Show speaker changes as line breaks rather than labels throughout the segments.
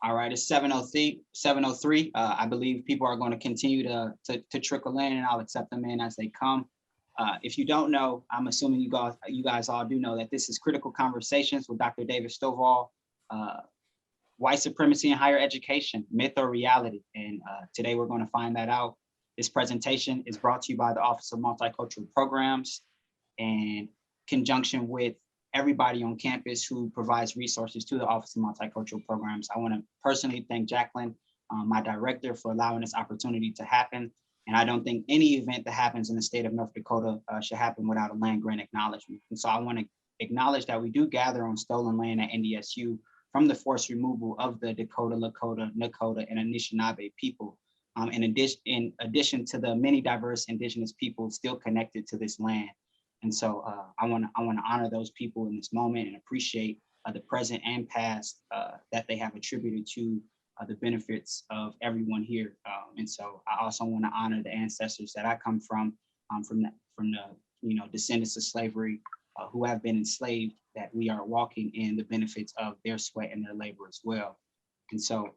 All right, it's 7:03. 7:03. I believe people are going to continue to trickle in, and I'll accept them in as they come. If you don't know, I'm assuming you guys all do know that this is Critical Conversations with Dr. David Stovall, White Supremacy in Higher Education, Myth or Reality. And today we're going to find that out. This presentation is brought to you by the Office of Multicultural Programs in conjunction with everybody on campus who provides resources to the Office of Multicultural Programs. I want to personally thank Jacqueline, my director, for allowing this opportunity to happen. And I don't think any event that happens in the state of North Dakota should happen without a land grant acknowledgement. And so I want to acknowledge that we do gather on stolen land at NDSU from the forced removal of the Dakota, Lakota, Nakota, and Anishinaabe people, in addition to the many diverse indigenous people still connected to this land. And so I want to honor those people in this moment and appreciate the present and past that they have attributed to the benefits of everyone here. And so I also want to honor the ancestors that I come from the descendants of slavery who have been enslaved, that we are walking in the benefits of their sweat and their labor as well. And so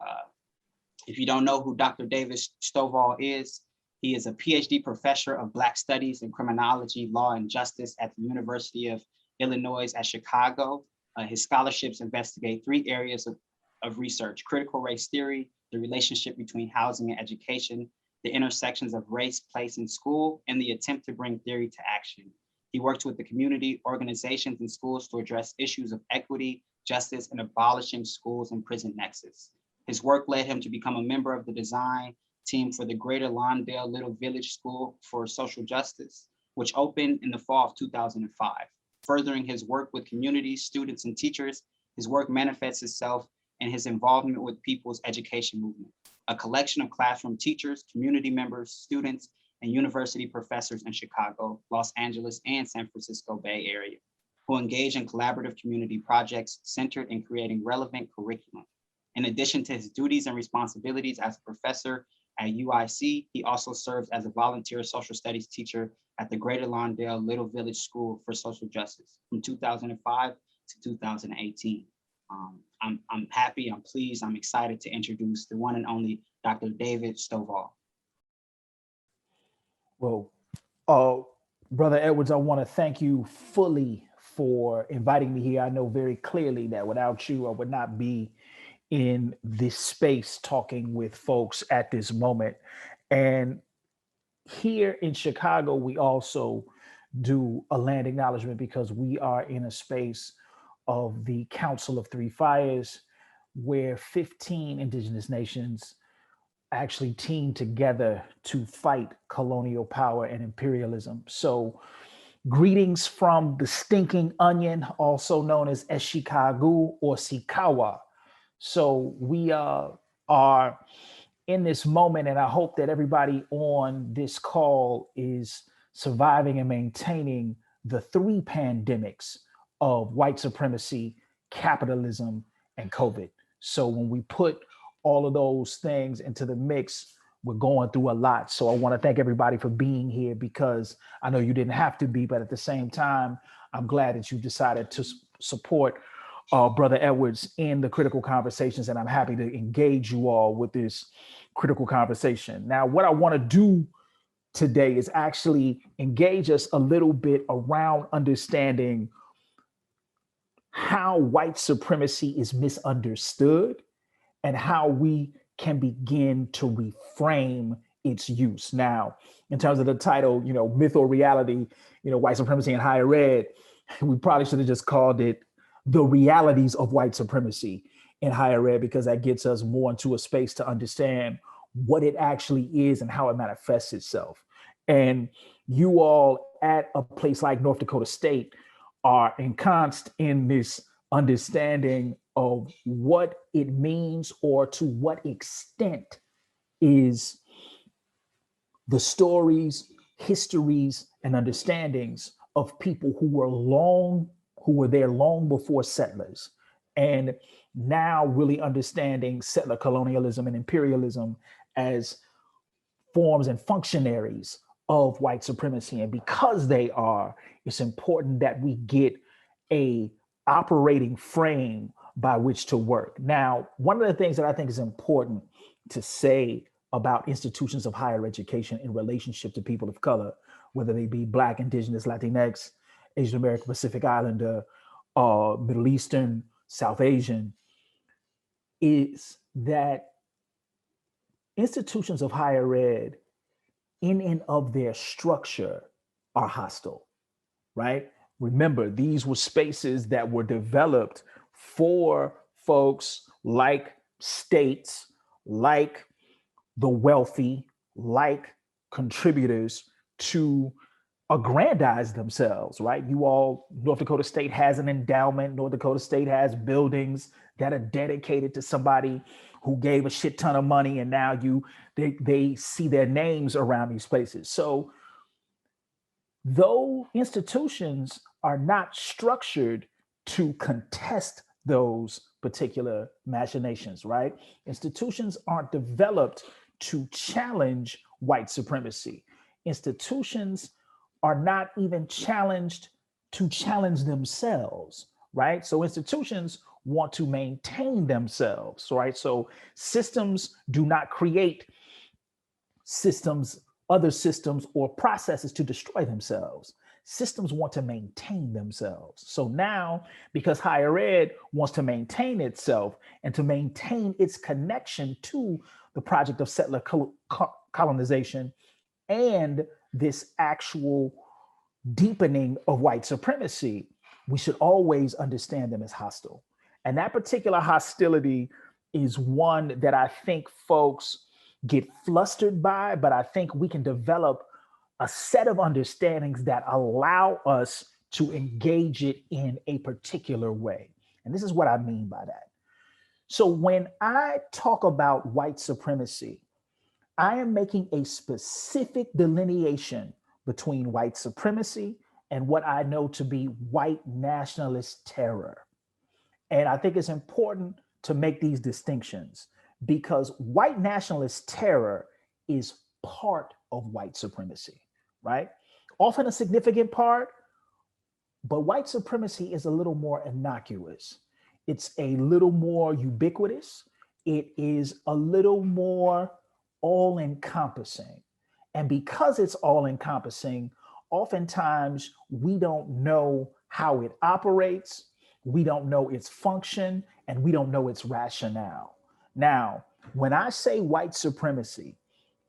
if you don't know who Dr. David Stovall is, he is a PhD professor of Black Studies and Criminology, Law, and Justice at the University of Illinois at Chicago. His scholarships investigate three areas of research: critical race theory, the relationship between housing and education, the intersections of race, place, and school, and the attempt to bring theory to action. He works with the community, organizations, and schools to address issues of equity, justice, and abolishing schools and prison nexus. His work led him to become a member of the design team for the Greater Lawndale Little Village School for Social Justice, which opened in the fall of 2005. Furthering his work with communities, students, and teachers, his work manifests itself in his involvement with People's Education Movement, a collection of classroom teachers, community members, students, and university professors in Chicago, Los Angeles, and San Francisco Bay Area, who engage in collaborative community projects centered in creating relevant curriculum. In addition to his duties and responsibilities as a professor at UIC, he also serves as a volunteer social studies teacher at the Greater Lawndale Little Village School for Social Justice from 2005 to 2018. I'm happy, I'm pleased, I'm excited to introduce the one and only Dr. David Stovall.
Well, Brother Edwards, I want to thank you fully for inviting me here. I know very clearly that without you, I would not be in this space talking with folks at this moment. And here in Chicago, we also do a land acknowledgement because we are in a space of the Council of Three Fires, where 15 indigenous nations actually team together to fight colonial power and imperialism. So greetings from the stinking onion, also known as Eshikagu or Sikawa. So we are in this moment, and I hope that everybody on this call is surviving and maintaining the three pandemics of white supremacy, capitalism, and COVID. So when we put all of those things into the mix, we're going through a lot. So I want to thank everybody for being here, because I know you didn't have to be, but at the same time, I'm glad that you decided to support Brother Edwards in the critical conversations, and I'm happy to engage you all with this critical conversation. Now, what I want to do today is actually engage us a little bit around understanding how white supremacy is misunderstood and how we can begin to reframe its use. Now, in terms of the title, myth or reality, white supremacy in higher ed, we probably should have just called it the realities of white supremacy in higher ed, because that gets us more into a space to understand what it actually is and how it manifests itself. And you all at a place like North Dakota State are ensconced in this understanding of what it means, or to what extent is the stories, histories, and understandings of people who were there long before settlers, and now really understanding settler colonialism and imperialism as forms and functionaries of white supremacy. And because they are, it's important that we get a operating frame by which to work. Now, one of the things that I think is important to say about institutions of higher education in relationship to people of color, whether they be Black, Indigenous, Latinx, Asian American, Pacific Islander, Middle Eastern, South Asian, is that institutions of higher ed in and of their structure are hostile, right? Remember, these were spaces that were developed for folks like states, like the wealthy, like contributors to aggrandize themselves, right? North Dakota State has an endowment. North Dakota State has buildings that are dedicated to somebody who gave a shit ton of money, and now they see their names around these places. So though institutions are not structured to contest those particular machinations, right? Institutions aren't developed to challenge white supremacy. Institutions are not even challenged to challenge themselves, right? So institutions want to maintain themselves, right? So systems do not create other systems or processes to destroy themselves. Systems want to maintain themselves. So now, because higher ed wants to maintain itself and to maintain its connection to the project of settler colonization and this actual deepening of white supremacy, we should always understand them as hostile. And that particular hostility is one that I think folks get flustered by, but I think we can develop a set of understandings that allow us to engage it in a particular way. And this is what I mean by that. So when I talk about white supremacy, I am making a specific delineation between white supremacy and what I know to be white nationalist terror. And I think it's important to make these distinctions because white nationalist terror is part of white supremacy, right? Often a significant part, but white supremacy is a little more innocuous. It's a little more ubiquitous. It is a little more all-encompassing. And because it's all-encompassing, oftentimes we don't know how it operates, we don't know its function, and we don't know its rationale. Now, when I say white supremacy,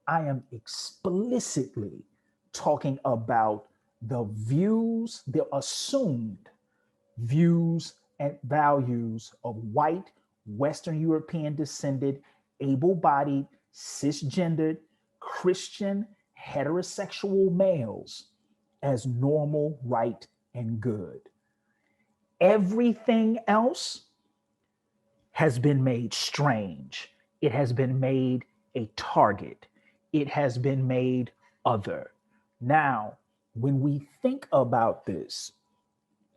I am explicitly talking about the views, the assumed views and values of white, Western European descended, able-bodied, cisgendered, Christian, heterosexual males as normal, right, and good. Everything else has been made strange. It has been made a target. It has been made other. Now, when we think about this,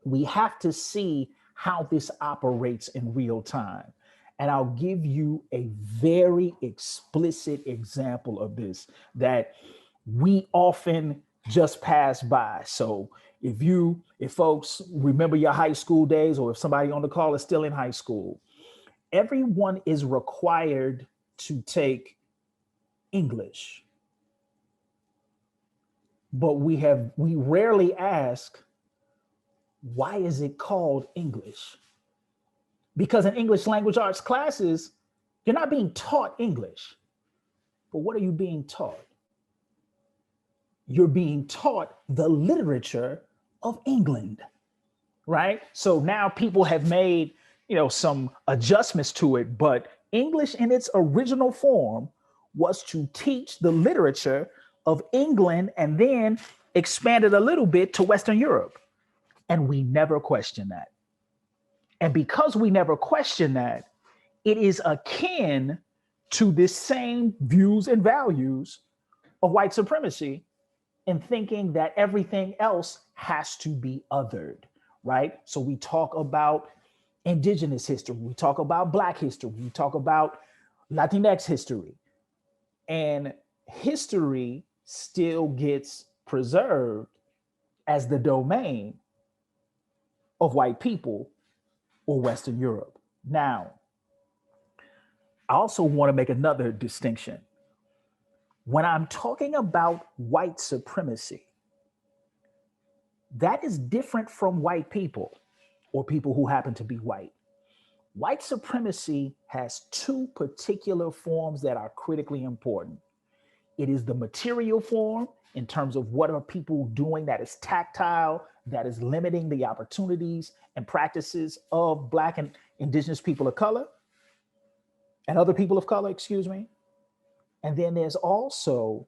we have to see how this operates in real time. And I'll give you a very explicit example of this that we often just pass by. So if folks remember your high school days, or if somebody on the call is still in high school, everyone is required to take English. But we rarely ask, why is it called English? Because in English language arts classes, you're not being taught English. But what are you being taught? You're being taught the literature of England, right? So now people have made, some adjustments to it, but English in its original form was to teach the literature of England and then expanded a little bit to Western Europe. And we never question that. And because we never question that, it is akin to this same views and values of white supremacy in thinking that everything else has to be othered, right? So we talk about indigenous history, we talk about Black history, we talk about Latinx history, and history still gets preserved as the domain of white people or Western Europe. Now, I also want to make another distinction. When I'm talking about white supremacy, that is different from white people or people who happen to be white. White supremacy has two particular forms that are critically important. It is the material form in terms of what are people doing that is tactile, that is limiting the opportunities and practices of Black and Indigenous people of color and other people of color, excuse me. And then there's also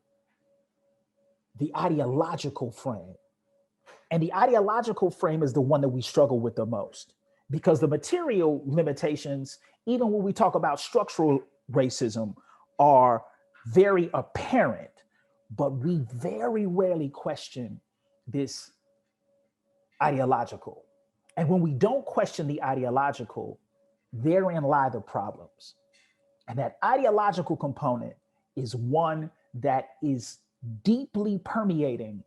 the ideological frame. And the ideological frame is the one that we struggle with the most because the material limitations, even when we talk about structural racism, are very apparent, but we very rarely question this ideological. And when we don't question the ideological, therein lie the problems. And that ideological component is one that is deeply permeating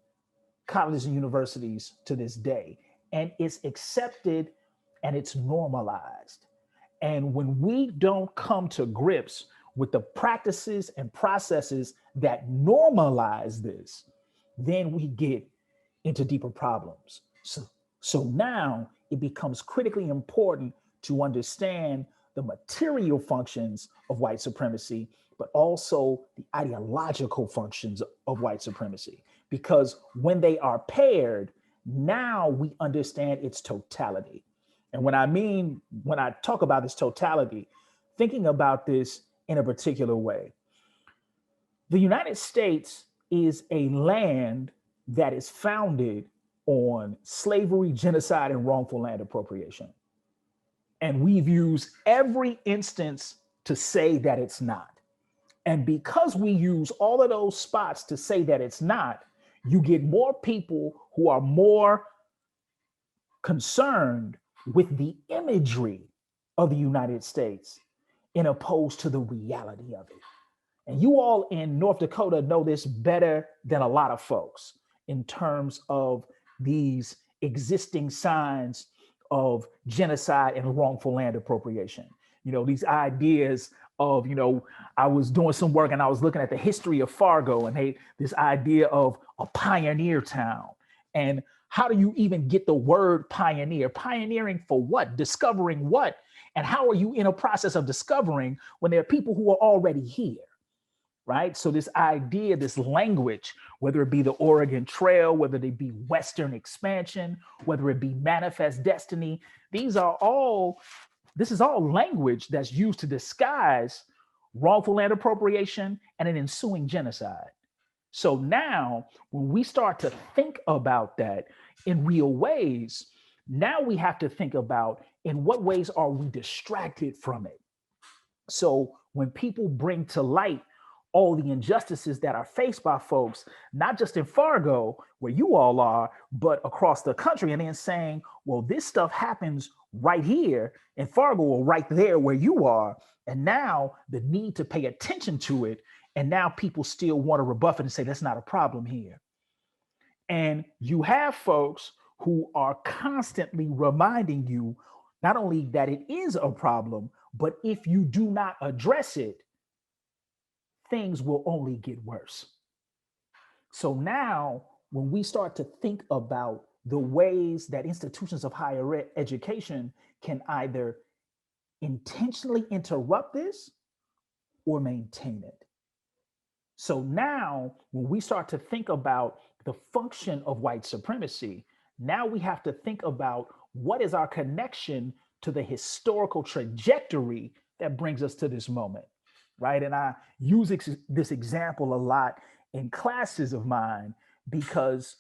colleges and universities to this day. And it's accepted and it's normalized. And when we don't come to grips with the practices and processes that normalize this, then we get into deeper problems. So now it becomes critically important to understand the material functions of white supremacy, but also the ideological functions of white supremacy. Because when they are paired, now we understand its totality. And when I talk about this totality, thinking about this in a particular way, the United States is a land that is founded on slavery, genocide, and wrongful land appropriation. And we've used every instance to say that it's not. And because we use all of those spots to say that it's not, you get more people who are more concerned with the imagery of the United States in opposed to the reality of it. And you all in North Dakota know this better than a lot of folks in terms of these existing signs of genocide and wrongful land appropriation. You know, these ideas of, I was doing some work and I was looking at the history of Fargo and this idea of a pioneer town. And how do you even get the word pioneer? Pioneering for what? Discovering what? And how are you in a process of discovering when there are people who are already here? Right? So this idea, this language, whether it be the Oregon Trail, whether it be Western expansion, whether it be manifest destiny, this is all language that's used to disguise wrongful land appropriation and an ensuing genocide. So now when we start to think about that in real ways, now we have to think about in what ways are we distracted from it. So when people bring to light all the injustices that are faced by folks, not just in Fargo, where you all are, but across the country, and then saying, well, this stuff happens right here in Fargo or right there where you are. And now the need to pay attention to it. And now people still want to rebuff it and say, that's not a problem here. And you have folks who are constantly reminding you not only that it is a problem, but if you do not address it, things will only get worse. So now, when we start to think about the ways that institutions of higher education can either intentionally interrupt this or maintain it. So now, when we start to think about the function of white supremacy, now we have to think about what is our connection to the historical trajectory that brings us to this moment. Right. And I use this example a lot in classes of mine because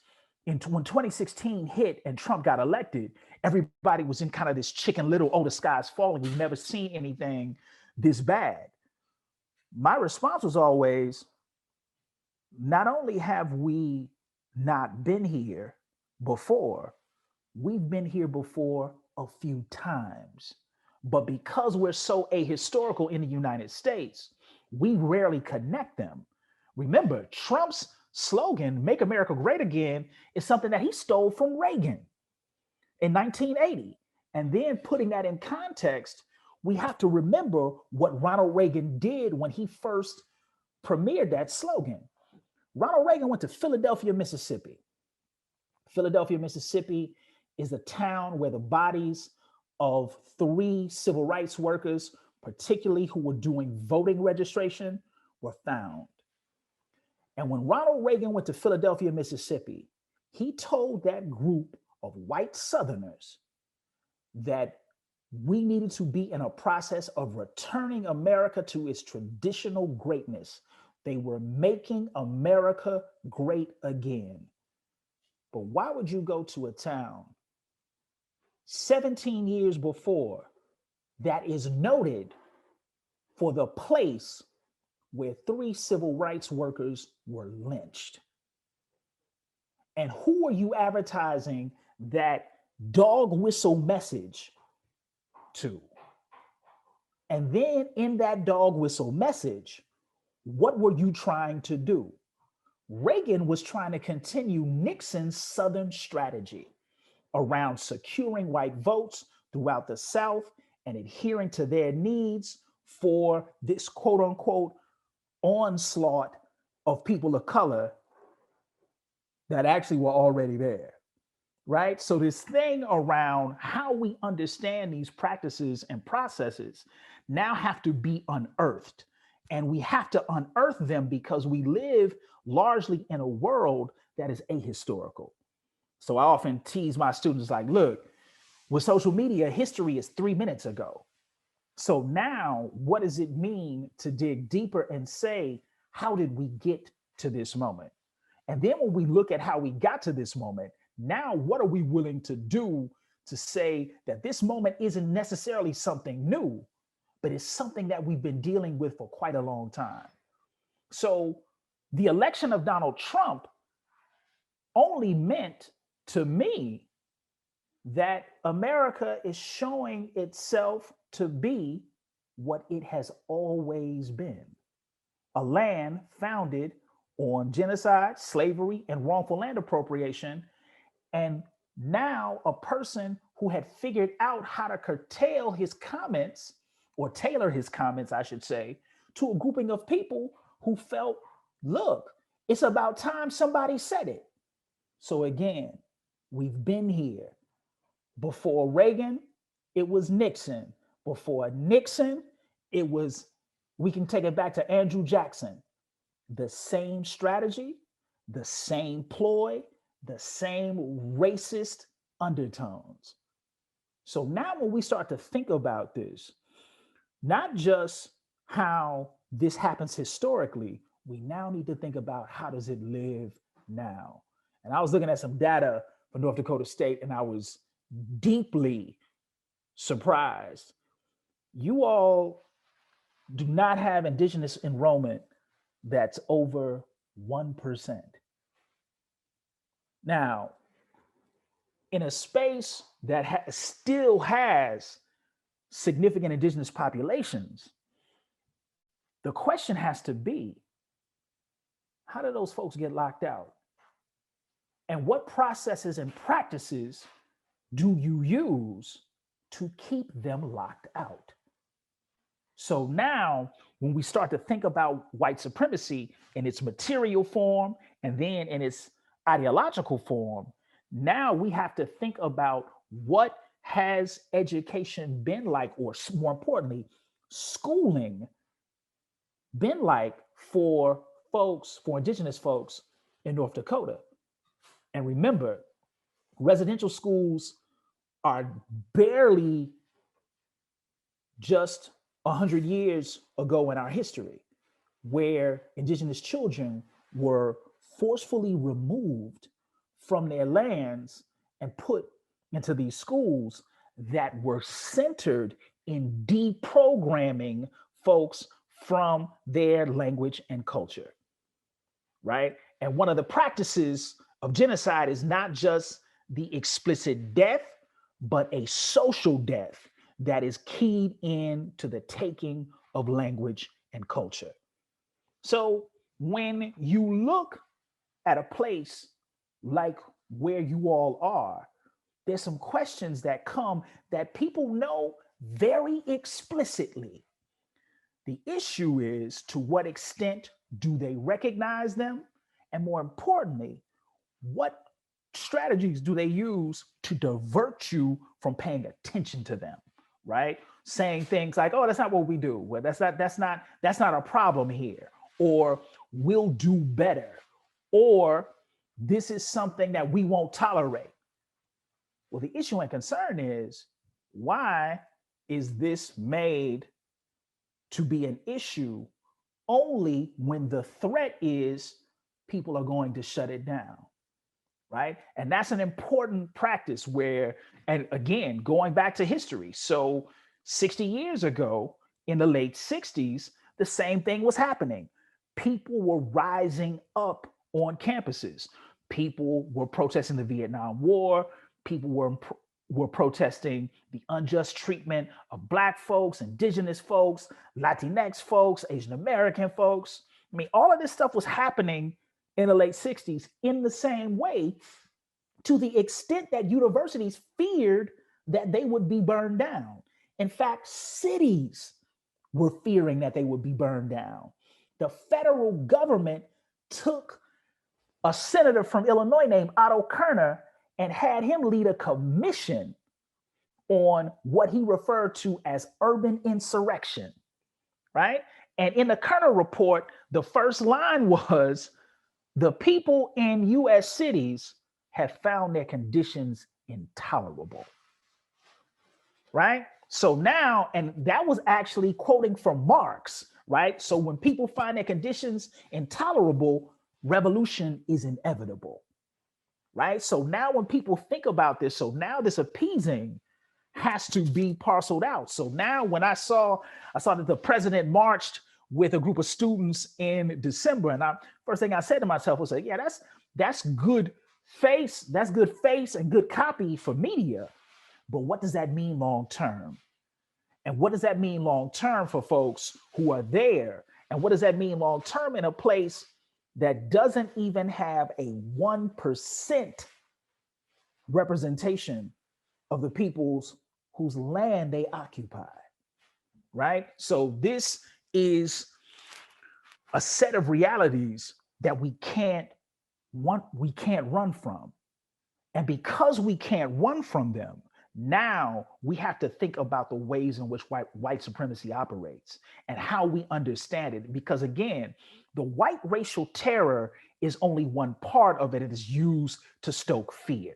when 2016 hit and Trump got elected, everybody was in kind of this Chicken Little, oh, the sky's falling. We've never seen anything this bad. My response was always, not only have we not been here before, we've been here before a few times. But because we're so ahistorical in the United States, we rarely connect them. Remember, Trump's slogan, Make America Great Again, is something that he stole from Reagan in 1980. And then putting that in context, we have to remember what Ronald Reagan did when he first premiered that slogan. Ronald Reagan went to Philadelphia, Mississippi. Philadelphia, Mississippi is a town where the bodies of 3 civil rights workers, particularly who were doing voting registration, were found. And when Ronald Reagan went to Philadelphia, Mississippi, he told that group of white Southerners that we needed to be in a process of returning America to its traditional greatness. They were making America great again. But why would you go to a town 17 years before that is noted for the place where 3 civil rights workers were lynched? And who are you advertising that dog whistle message to? And then in that dog whistle message, what were you trying to do? Reagan was trying to continue Nixon's Southern strategy around securing white votes throughout the South and adhering to their needs for this quote unquote onslaught of people of color that actually were already there, right? So this thing around how we understand these practices and processes now have to be unearthed. And we have to unearth them because we live largely in a world that is ahistorical. So I often tease my students like, look, with social media, history is 3 minutes ago. So now what does it mean to dig deeper and say, how did we get to this moment? And then when we look at how we got to this moment, now what are we willing to do to say that this moment isn't necessarily something new, but it's something that we've been dealing with for quite a long time. So the election of Donald Trump only meant to me that America is showing itself to be what it has always been, a land founded on genocide, slavery, and wrongful land appropriation. And now a person who had figured out how to curtail his comments, or tailor his comments, I should say, to a grouping of people who felt, look, it's about time somebody said it. So again, we've been here. Before Reagan, it was Nixon. Before Nixon, it was, we can take it back to Andrew Jackson. The same strategy, the same ploy, the same racist undertones. So now when we start to think about this, not just how this happens historically, we now need to think about how does it live now. And I was looking at some data for North Dakota State and I was deeply surprised. You all do not have indigenous enrollment that's over 1%. Now, in a space that still has significant indigenous populations, the question has to be, how do those folks get locked out? And what processes and practices do you use to keep them locked out? So now, when we start to think about white supremacy in its material form and then in its ideological form, now we have to think about what has education been like, or more importantly, schooling been like for folks, for indigenous folks in North Dakota. And remember, residential schools are barely just 100 years ago in our history, where indigenous children were forcefully removed from their lands and put into these schools that were centered in deprogramming folks from their language and culture, right? And one of the practices of genocide is not just the explicit death, but a social death that is keyed in to the taking of language and culture. So when you look at a place like where you all are, there's some questions that come that people know very explicitly. The issue is, to what extent do they recognize them? And more importantly, what strategies do they use to divert you from paying attention to them, right? Saying things like, "Oh, that's not what we do. Well, that's not a problem here," or "We'll do better," or "This is something that we won't tolerate." Well, the issue and concern is, why is this made to be an issue only when the threat is people are going to shut it down, right? And that's an important practice where, and again, going back to history. So 60 years ago, in the late 60s, the same thing was happening. People were rising up on campuses. People were protesting the Vietnam War. People were protesting the unjust treatment of Black folks, Indigenous folks, Latinx folks, Asian American folks. I mean, all of this stuff was happening in the late 60s in the same way, to the extent that universities feared that they would be burned down. In fact, cities were fearing that they would be burned down. The federal government took a senator from Illinois named Otto Kerner and had him lead a commission on what he referred to as urban insurrection, right? And in the Kerner report, the first line was, "The people in US cities have found their conditions intolerable," right? So now, and that was actually quoting from Marx, right? So when people find their conditions intolerable, revolution is inevitable, right? So now when people think about this, so now this appeasing has to be parceled out. So now when I saw that the president marched with a group of students in December, and first thing I said to myself was, yeah, that's good face and good copy for media. But what does that mean long term? And what does that mean long term for folks who are there? And what does that mean long term in a place that doesn't even have a 1% representation of the peoples whose land they occupy, right? So this is a set of realities that we can't run from. And because we can't run from them, now we have to think about the ways in which white supremacy operates and how we understand it. Because again, the white racial terror is only one part of it. It is used to stoke fear.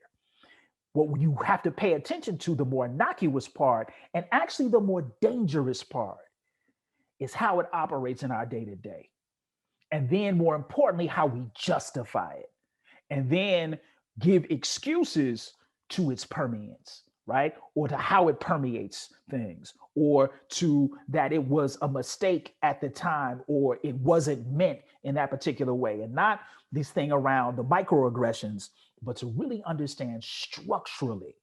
What you have to pay attention to, the more innocuous part, and actually the more dangerous part, is how it operates in our day-to-day. And then more importantly, how we justify it. And then give excuses to its permeance, right? Or to how it permeates things, or to that it was a mistake at the time, or it wasn't meant in that particular way. And not this thing around the microaggressions, but to really understand structurally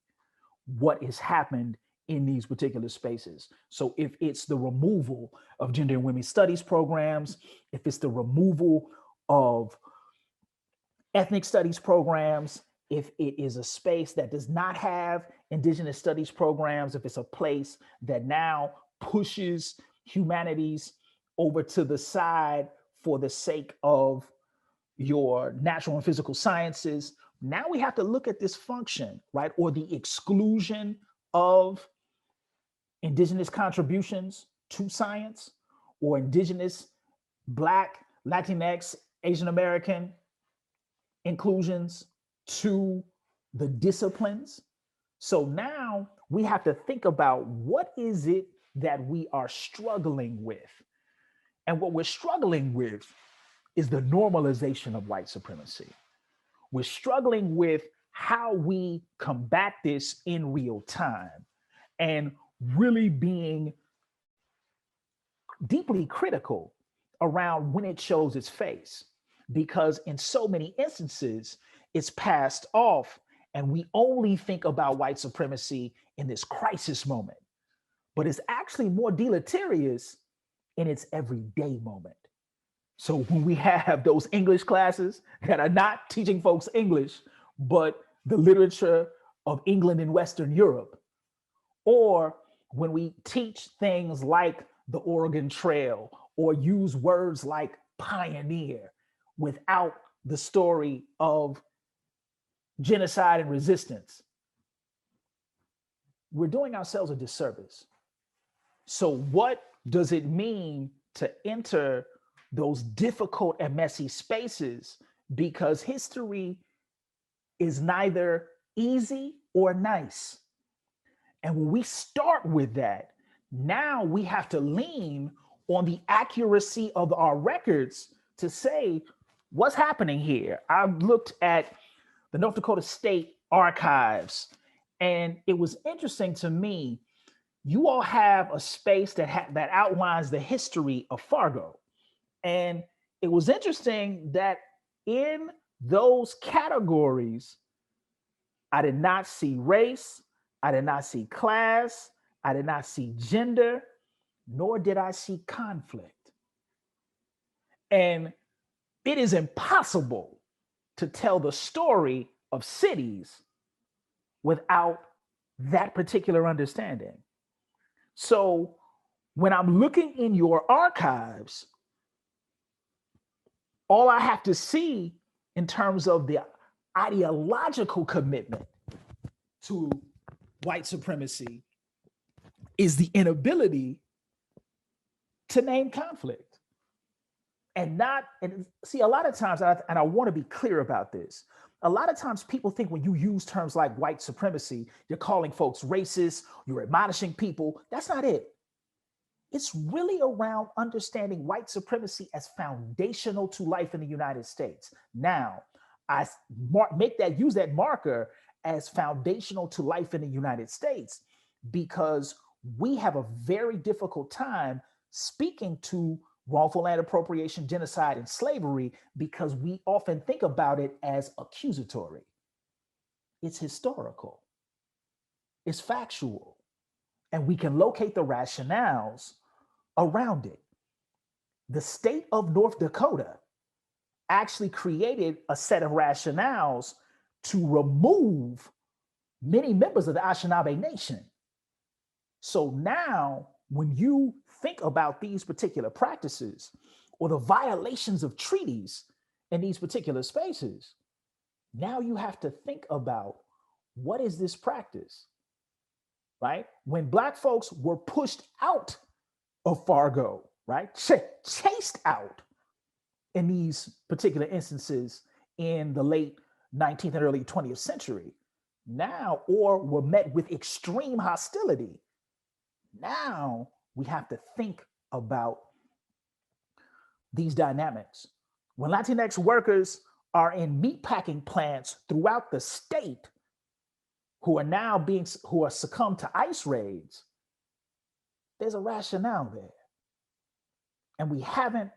what has happened in these particular spaces. So if it's the removal of gender and women's studies programs, if it's the removal of ethnic studies programs, if it is a space that does not have indigenous studies programs, if it's a place that now pushes humanities over to the side for the sake of your natural and physical sciences, now we have to look at this function, right? Or the exclusion of indigenous contributions to science, or indigenous, Black, Latinx, Asian American inclusions to the disciplines. So now we have to think about, what is it that we are struggling with? And what we're struggling with is the normalization of white supremacy. We're struggling with how we combat this in real time, and really being deeply critical around when it shows its face. Because in so many instances, it's passed off, and we only think about white supremacy in this crisis moment. But it's actually more deleterious in its everyday moment. So when we have those English classes that are not teaching folks English, but the literature of England and Western Europe, or when we teach things like the Oregon Trail or use words like pioneer without the story of genocide and resistance, we're doing ourselves a disservice. So, what does it mean to enter those difficult and messy spaces? Because history is neither easy or nice. And when we start with that, now we have to lean on the accuracy of our records to say, what's happening here? I've looked at the North Dakota State archives, and it was interesting to me. You all have a space that outlines the history of Fargo. And it was interesting that in those categories, I did not see race, I did not see class, I did not see gender, nor did I see conflict. And it is impossible to tell the story of cities without that particular understanding. So when I'm looking in your archives, all I have to see in terms of the ideological commitment to white supremacy is the inability to name conflict. And see, a lot of times, and I want to be clear about this, a lot of times people think when you use terms like white supremacy, you're calling folks racist, you're admonishing people. That's not it. It's really around understanding white supremacy as foundational to life in the United States. Now, I use that marker as foundational to life in the United States because we have a very difficult time speaking to wrongful land appropriation, genocide, and slavery because we often think about it as accusatory. It's historical, it's factual, and we can locate the rationales around it. The state of North Dakota actually created a set of rationales to remove many members of the Anishinaabe Nation. So now, when you think about these particular practices or the violations of treaties in these particular spaces, now you have to think about what is this practice, right? When Black folks were pushed out of Fargo, right? Chased out in these particular instances in the late 19th and early 20th century, now, or were met with extreme hostility. Now we have to think about these dynamics. When Latinx workers are in meatpacking plants throughout the state who are succumbed to ICE raids, there's a rationale there. And we haven't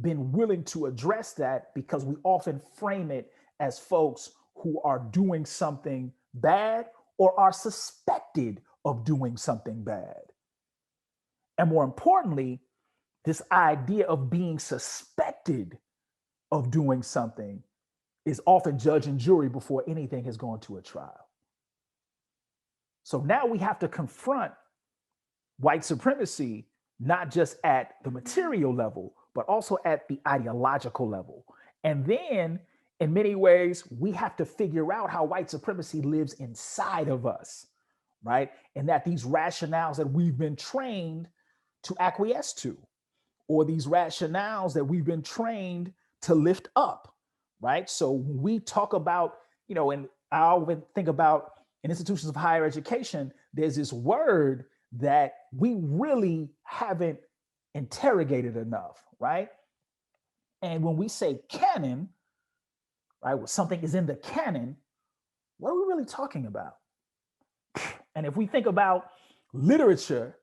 been willing to address that because we often frame it as folks who are doing something bad or are suspected of doing something bad. And more importantly, this idea of being suspected of doing something is often judge and jury before anything has gone to a trial. So now we have to confront white supremacy, not just at the material level, but also at the ideological level. And then, in many ways, we have to figure out how white supremacy lives inside of us, right? And that these rationales that we've been trained to acquiesce to, or these rationales that we've been trained to lift up, right? So when we talk about, and I often think about in institutions of higher education, there's this word that we really haven't interrogated enough, right? And when we say canon, right, when something is in the canon, what are we really talking about? And if we think about literature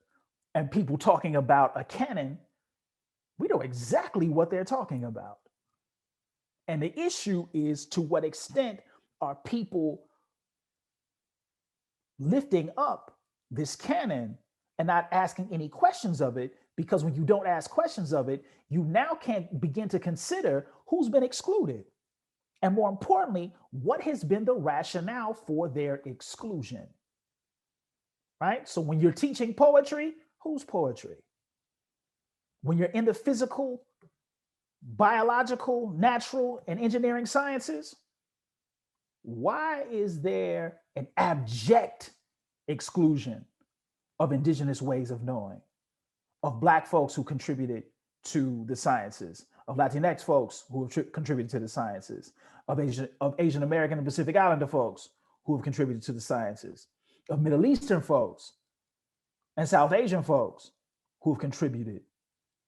and people talking about a canon, we know exactly what they're talking about. And the issue is, to what extent are people lifting up this canon and not asking any questions of it? Because when you don't ask questions of it, you now can't begin to consider who's been excluded. And more importantly, what has been the rationale for their exclusion? right? So when you're teaching poetry, whose poetry? When you're in the physical, biological, natural, and engineering sciences, why is there an abject exclusion of indigenous ways of knowing, of Black folks who contributed to the sciences, of Latinx folks who have contributed to the sciences, of Asian American and Pacific Islander folks who have contributed to the sciences, of Middle Eastern folks and South Asian folks who have contributed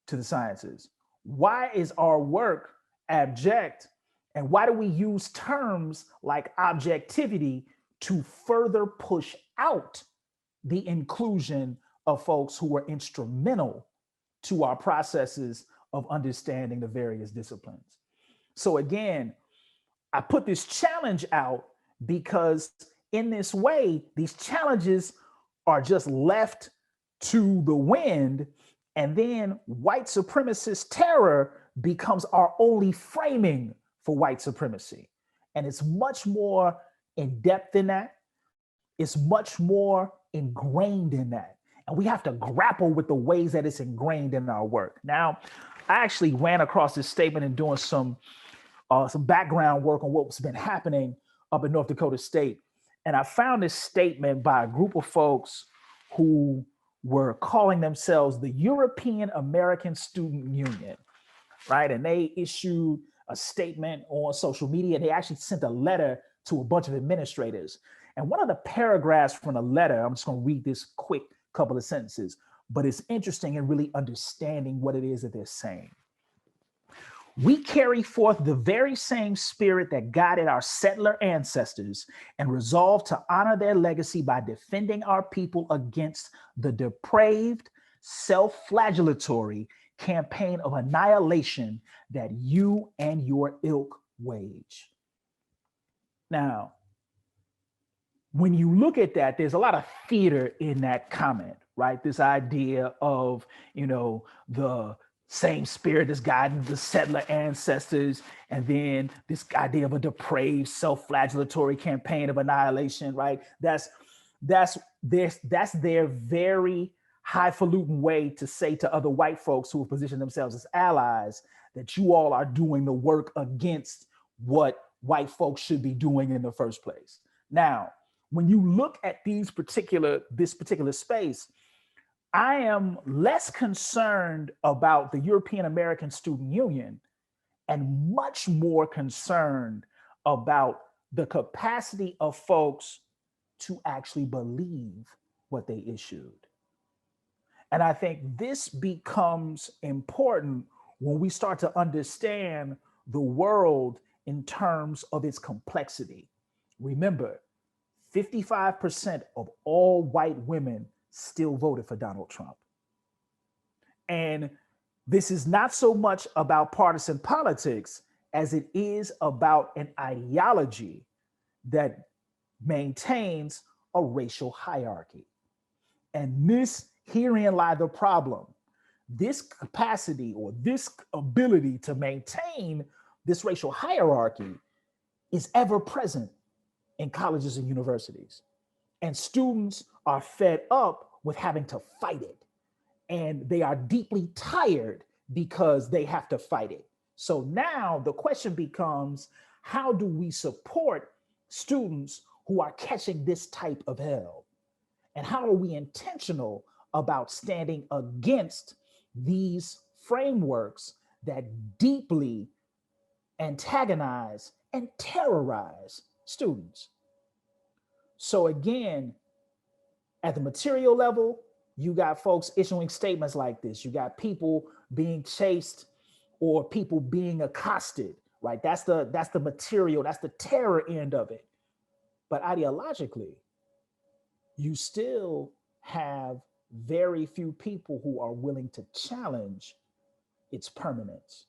to the sciences? Why is our work abject? And why do we use terms like objectivity to further push out the inclusion of folks who were instrumental to our processes of understanding the various disciplines? So again, I put this challenge out because in this way, these challenges are just left to the wind, and then white supremacist terror becomes our only framing for white supremacy. And it's much more in depth than that. It's much more ingrained in that. And we have to grapple with the ways that it's ingrained in our work. Now, I actually ran across this statement in doing some background work on what's been happening up in North Dakota State. And I found this statement by a group of folks who were calling themselves the European American Student Union, right? And they issued a statement on social media. They actually sent a letter to a bunch of administrators. And one of the paragraphs from the letter, I'm just going to read this quick couple of sentences, but it's interesting in really understanding what it is that they're saying. We carry forth the very same spirit that guided our settler ancestors and resolve to honor their legacy by defending our people against the depraved, self-flagellatory campaign of annihilation that you and your ilk wage. Now, when you look at that, there's a lot of theater in that comment, right? This idea of, the same spirit that's guiding the settler ancestors, and then this idea of a depraved, self-flagellatory campaign of annihilation, right? That's their very highfalutin way to say to other white folks who have positioned themselves as allies that you all are doing the work against what white folks should be doing in the first place. Now, when you look at this particular space, I am less concerned about the European American Student Union and much more concerned about the capacity of folks to actually believe what they issued. And I think this becomes important when we start to understand the world in terms of its complexity. Remember, 55% of all white women still voted for Donald Trump. And this is not so much about partisan politics as it is about an ideology that maintains a racial hierarchy. And herein lie the problem. This capacity or this ability to maintain this racial hierarchy is ever present in colleges and universities. And students are fed up with having to fight it. And they are deeply tired because they have to fight it. So now the question becomes, how do we support students who are catching this type of hell? And how are we intentional about standing against these frameworks that deeply antagonize and terrorize students? So again, at the material level, you got folks issuing statements like this. You got people being chased or people being accosted, right? That's the material, that's the terror end of it. But ideologically, you still have very few people who are willing to challenge its permanence.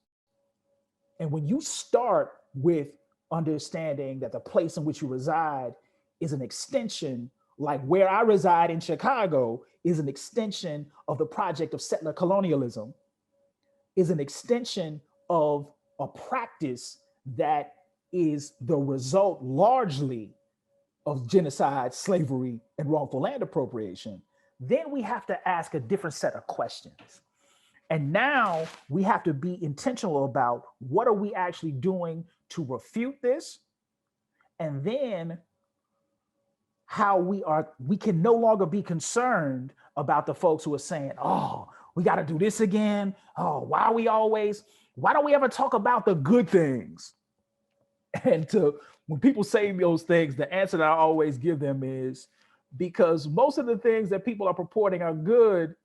And when you start with understanding that the place in which you reside is an extension, like where I reside in Chicago is an extension of the project of settler colonialism, is an extension of a practice that is the result largely of genocide, slavery, and wrongful land appropriation, then we have to ask a different set of questions. And now we have to be intentional about what are we actually doing to refute this, and then how we can no longer be concerned about the folks who are saying, oh, we got to do this again. Oh, why don't we ever talk about the good things? And when people say those things, the answer that I always give them is because most of the things that people are purporting are good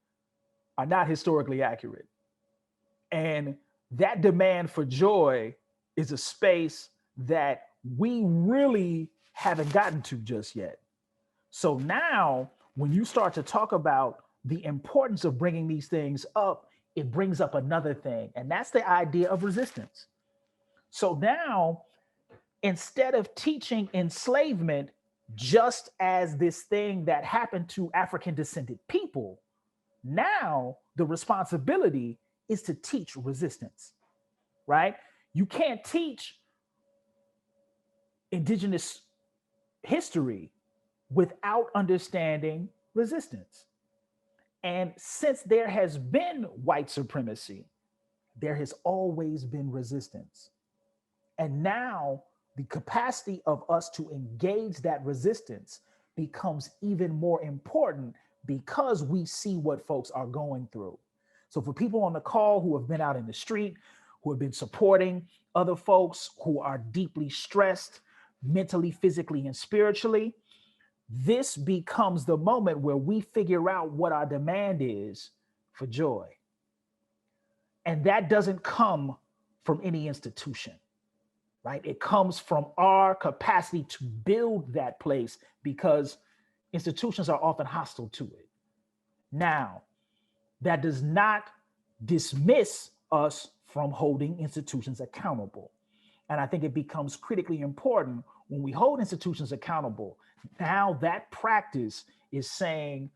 are not historically accurate. And that demand for joy is a space that we really haven't gotten to just yet. So now, when you start to talk about the importance of bringing these things up, it brings up another thing, and that's the idea of resistance. So now, instead of teaching enslavement just as this thing that happened to African descended people, now the responsibility is to teach resistance, right? You can't teach indigenous history without understanding resistance. And since there has been white supremacy, there has always been resistance. And now the capacity of us to engage that resistance becomes even more important because we see what folks are going through. So for people on the call who have been out in the street, who have been supporting other folks who are deeply stressed mentally, physically, and spiritually, this becomes the moment where we figure out what our demand is for joy. And that doesn't come from any institution, right? It comes from our capacity to build that place because institutions are often hostile to it. Now, that does not dismiss us from holding institutions accountable. And I think it becomes critically important when we hold institutions accountable. Now that practice is saying,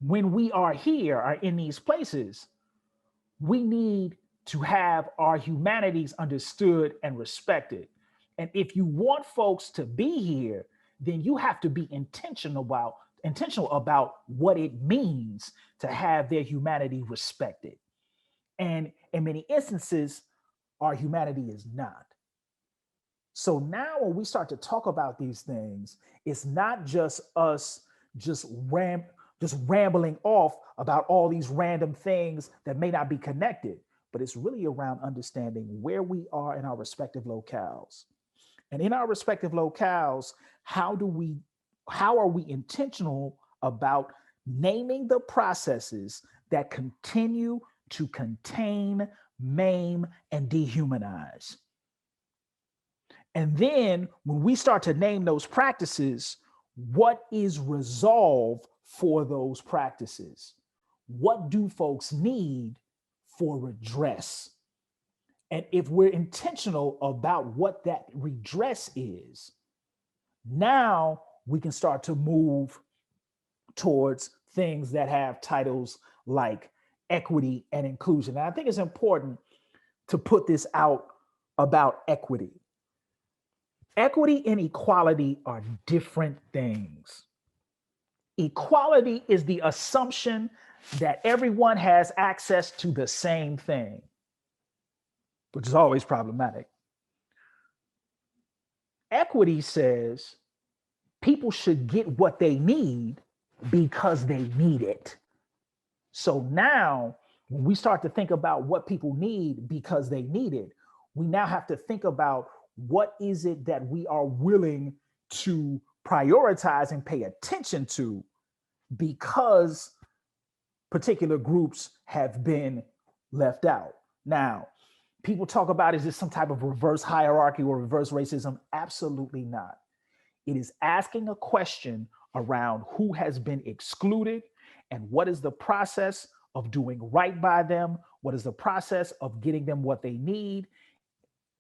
when we are here, are in these places, we need to have our humanities understood and respected. And if you want folks to be here, then you have to be intentional about what it means to have their humanity respected. And in many instances, our humanity is not. So now when we start to talk about these things, it's not just us just rambling off about all these random things that may not be connected, but it's really around understanding where we are in our respective locales. And in our respective locales, how are we intentional about naming the processes that continue to contain, maim, and dehumanize? And then when we start to name those practices, what is resolved for those practices? What do folks need for redress? And if we're intentional about what that redress is, now we can start to move towards things that have titles like equity and inclusion. And I think it's important to put this out about equity. Equity and equality are different things. Equality is the assumption that everyone has access to the same thing, which is always problematic. Equity says people should get what they need because they need it. So now, when we start to think about what people need because they need it, we now have to think about what is it that we are willing to prioritize and pay attention to because particular groups have been left out. Now, people talk about, is this some type of reverse hierarchy or reverse racism? Absolutely not. It is asking a question around who has been excluded and what is the process of doing right by them? What is the process of getting them what they need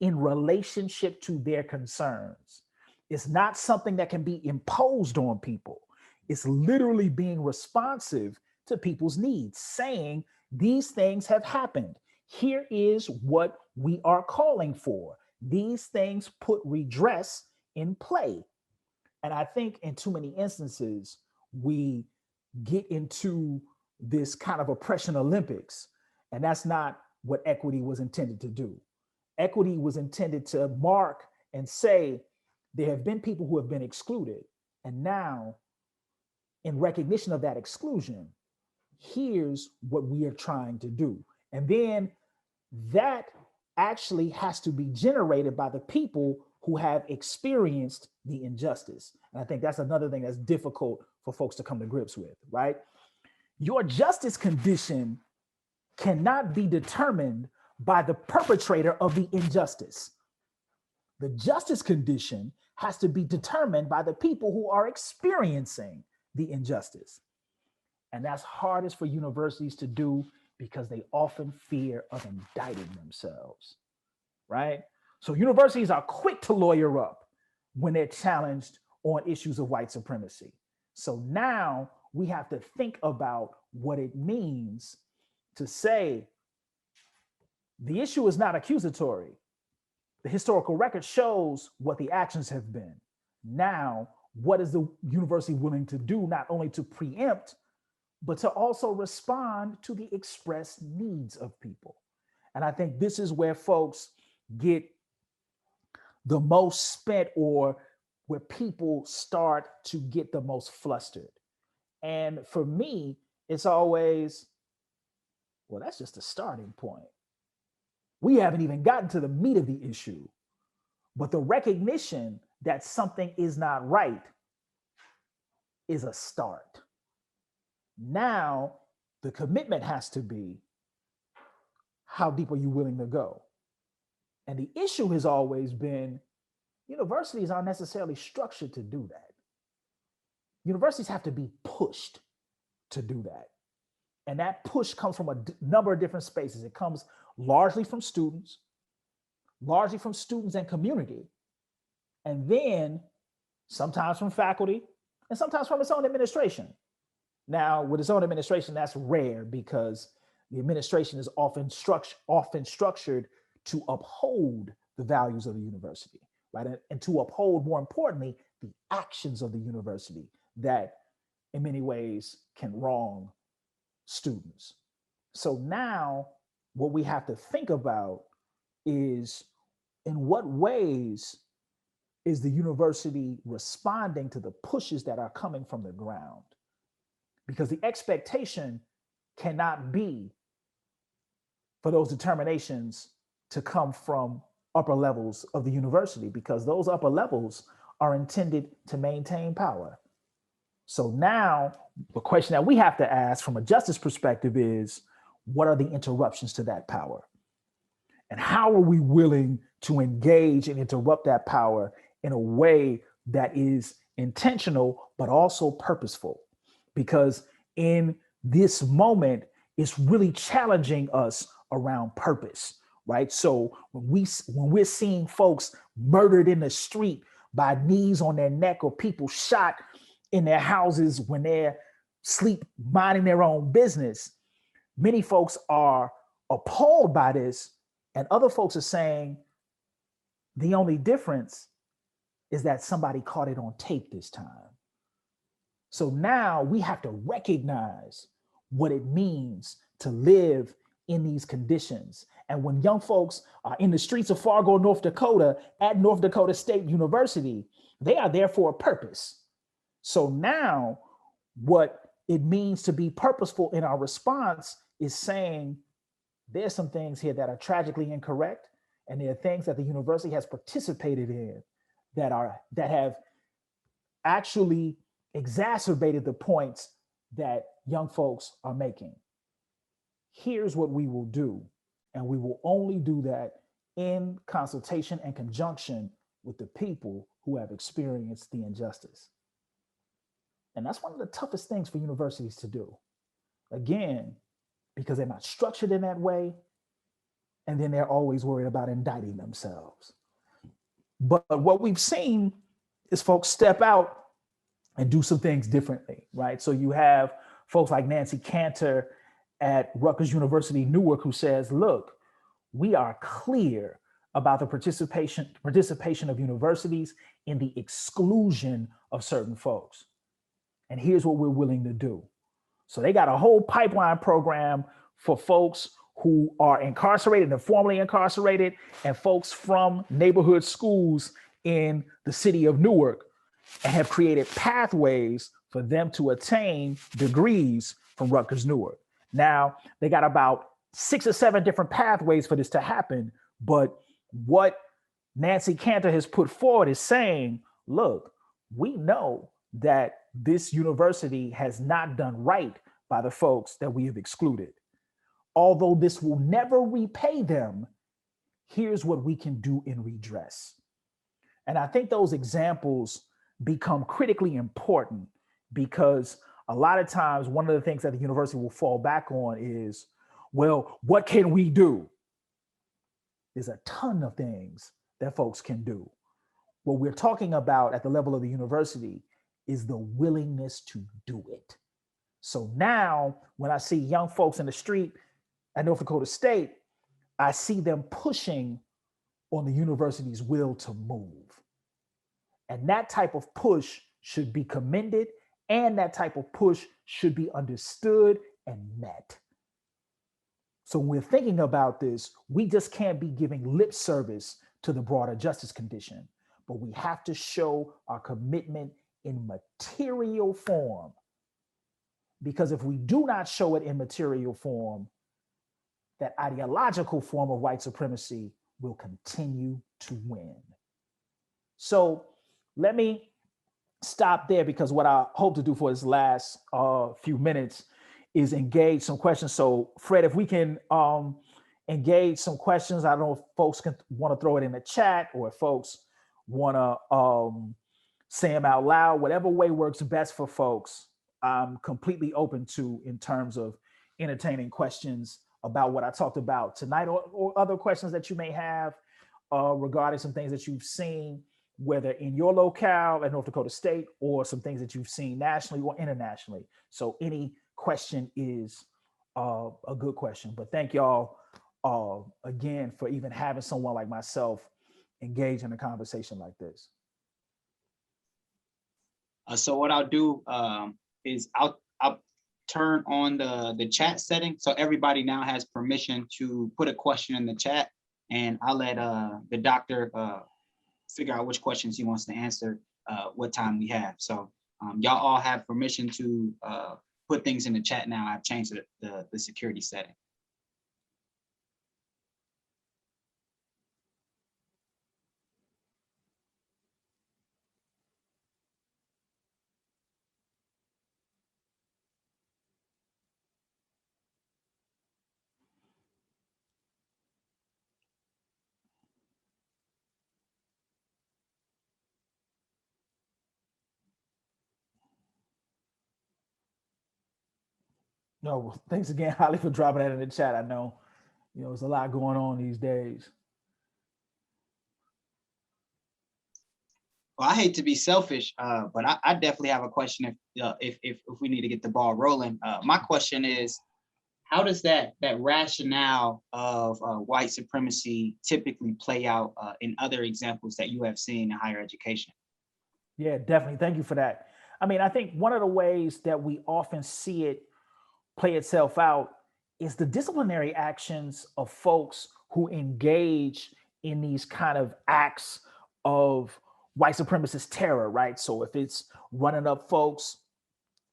in relationship to their concerns? It's not something that can be imposed on people. It's literally being responsive to people's needs, saying these things have happened. Here is what we are calling for. These things put redress in play. And I think in too many instances, we get into this kind of oppression Olympics, and that's not what equity was intended to do. Equity was intended to mark and say, there have been people who have been excluded. And now, in recognition of that exclusion, here's what we are trying to do. And then that actually has to be generated by the people who have experienced the injustice. And I think that's another thing that's difficult for folks to come to grips with, right? Your justice condition cannot be determined by the perpetrator of the injustice. The justice condition has to be determined by the people who are experiencing the injustice. And that's hardest for universities to do because they often fear of indicting themselves, right? So universities are quick to lawyer up when they're challenged on issues of white supremacy. So now we have to think about what it means to say the issue is not accusatory. The historical record shows what the actions have been. Now, what is the university willing to do, not only to preempt, but to also respond to the expressed needs of people? And I think this is where folks get the most spent, or where people start to get the most flustered. And for me, it's always, well, that's just a starting point. We haven't even gotten to the meat of the issue, but the recognition that something is not right is a start. Now, the commitment has to be, how deep are you willing to go? And the issue has always been, universities aren't necessarily structured to do that. Universities have to be pushed to do that. And that push comes from a number of different spaces. It comes largely from students and community, and then sometimes from faculty, and sometimes from its own administration. Now, with its own administration, that's rare because the administration is often structured to uphold the values of the university, right? And to uphold, more importantly, the actions of the university that in many ways can wrong students. So now what we have to think about is, in what ways is the university responding to the pushes that are coming from the ground? Because the expectation cannot be for those determinations to come from upper levels of the university, because those upper levels are intended to maintain power. So now the question that we have to ask from a justice perspective is, what are the interruptions to that power? And how are we willing to engage and interrupt that power in a way that is intentional, but also purposeful? Because in this moment, it's really challenging us around purpose, right? So when we're seeing folks murdered in the street by knees on their neck, or people shot in their houses when they're asleep minding their own business, many folks are appalled by this, and other folks are saying the only difference is that somebody caught it on tape this time. So now we have to recognize what it means to live in these conditions. And when young folks are in the streets of Fargo, North Dakota, at North Dakota State University, they are there for a purpose. So now what it means to be purposeful in our response is saying, there's some things here that are tragically incorrect, and there are things that the university has participated in that have actually exacerbated the points that young folks are making. Here's what we will do, and we will only do that in consultation and conjunction with the people who have experienced the injustice. And that's one of the toughest things for universities to do. Again, because they're not structured in that way, and then they're always worried about indicting themselves. But what we've seen is folks step out and do some things differently, right? So you have folks like Nancy Cantor at Rutgers University Newark, who says, look, we are clear about the participation of universities in the exclusion of certain folks. And here's what we're willing to do. So they got a whole pipeline program for folks who are incarcerated and formerly incarcerated, and folks from neighborhood schools in the city of Newark, and have created pathways for them to attain degrees from Rutgers Newark. Now, they got about 6 or 7 different pathways for this to happen, but what Nancy Cantor has put forward is saying, look, we know that this university has not done right by the folks that we have excluded. Although this will never repay them, here's what we can do in redress. And I think those examples become critically important, because a lot of times one of the things that the university will fall back on is, well, what can we do? There's a ton of things that folks can do. What we're talking about at the level of the university is the willingness to do it. So now when I see young folks in the street at North Dakota State, I see them pushing on the university's will to move. And that type of push should be commended, and that type of push should be understood and met. So when we're thinking about this, we just can't be giving lip service to the broader justice condition, but we have to show our commitment in material form. Because if we do not show it in material form, that ideological form of white supremacy will continue to win. So let me stop there, because what I hope to do for this last few minutes is engage some questions. So Fred, if we can engage some questions, I don't know if folks want to throw it in the chat, or if folks want to say them out loud, whatever way works best for folks. I'm completely open to, in terms of entertaining questions about what I talked about tonight, or other questions that you may have regarding some things that you've seen, whether in your locale at North Dakota State, or some things that you've seen nationally or internationally. So any question is a good question. But thank y'all again for even having someone like myself engage in a conversation like this.
So what I'll do is I'll turn on the chat setting, so everybody now has permission to put a question in the chat, and I'll let the doctor figure out which questions he wants to answer, what time we have. So y'all all have permission to put things in the chat now. I've changed the security setting.
No, thanks again, Holly, for dropping that in the chat. I know, there's a lot going on these days.
Well, I hate to be selfish, but I definitely have a question if we need to get the ball rolling. My question is, how does that rationale of white supremacy typically play out in other examples that you have seen in higher education?
Yeah, definitely. Thank you for that. I mean, I think one of the ways that we often see it play itself out is the disciplinary actions of folks who engage in these kind of acts of white supremacist terror, right? So if it's running up folks,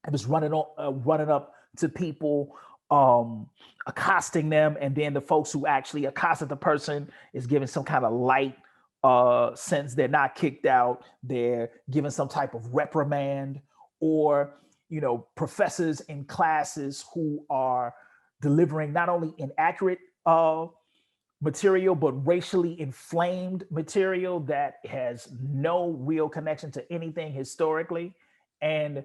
if it's running up to people, accosting them, and then the folks who actually accosted the person is given some kind of light sentence, they're not kicked out, they're given some type of reprimand, or professors in classes who are delivering not only inaccurate material, but racially inflamed material that has no real connection to anything historically, and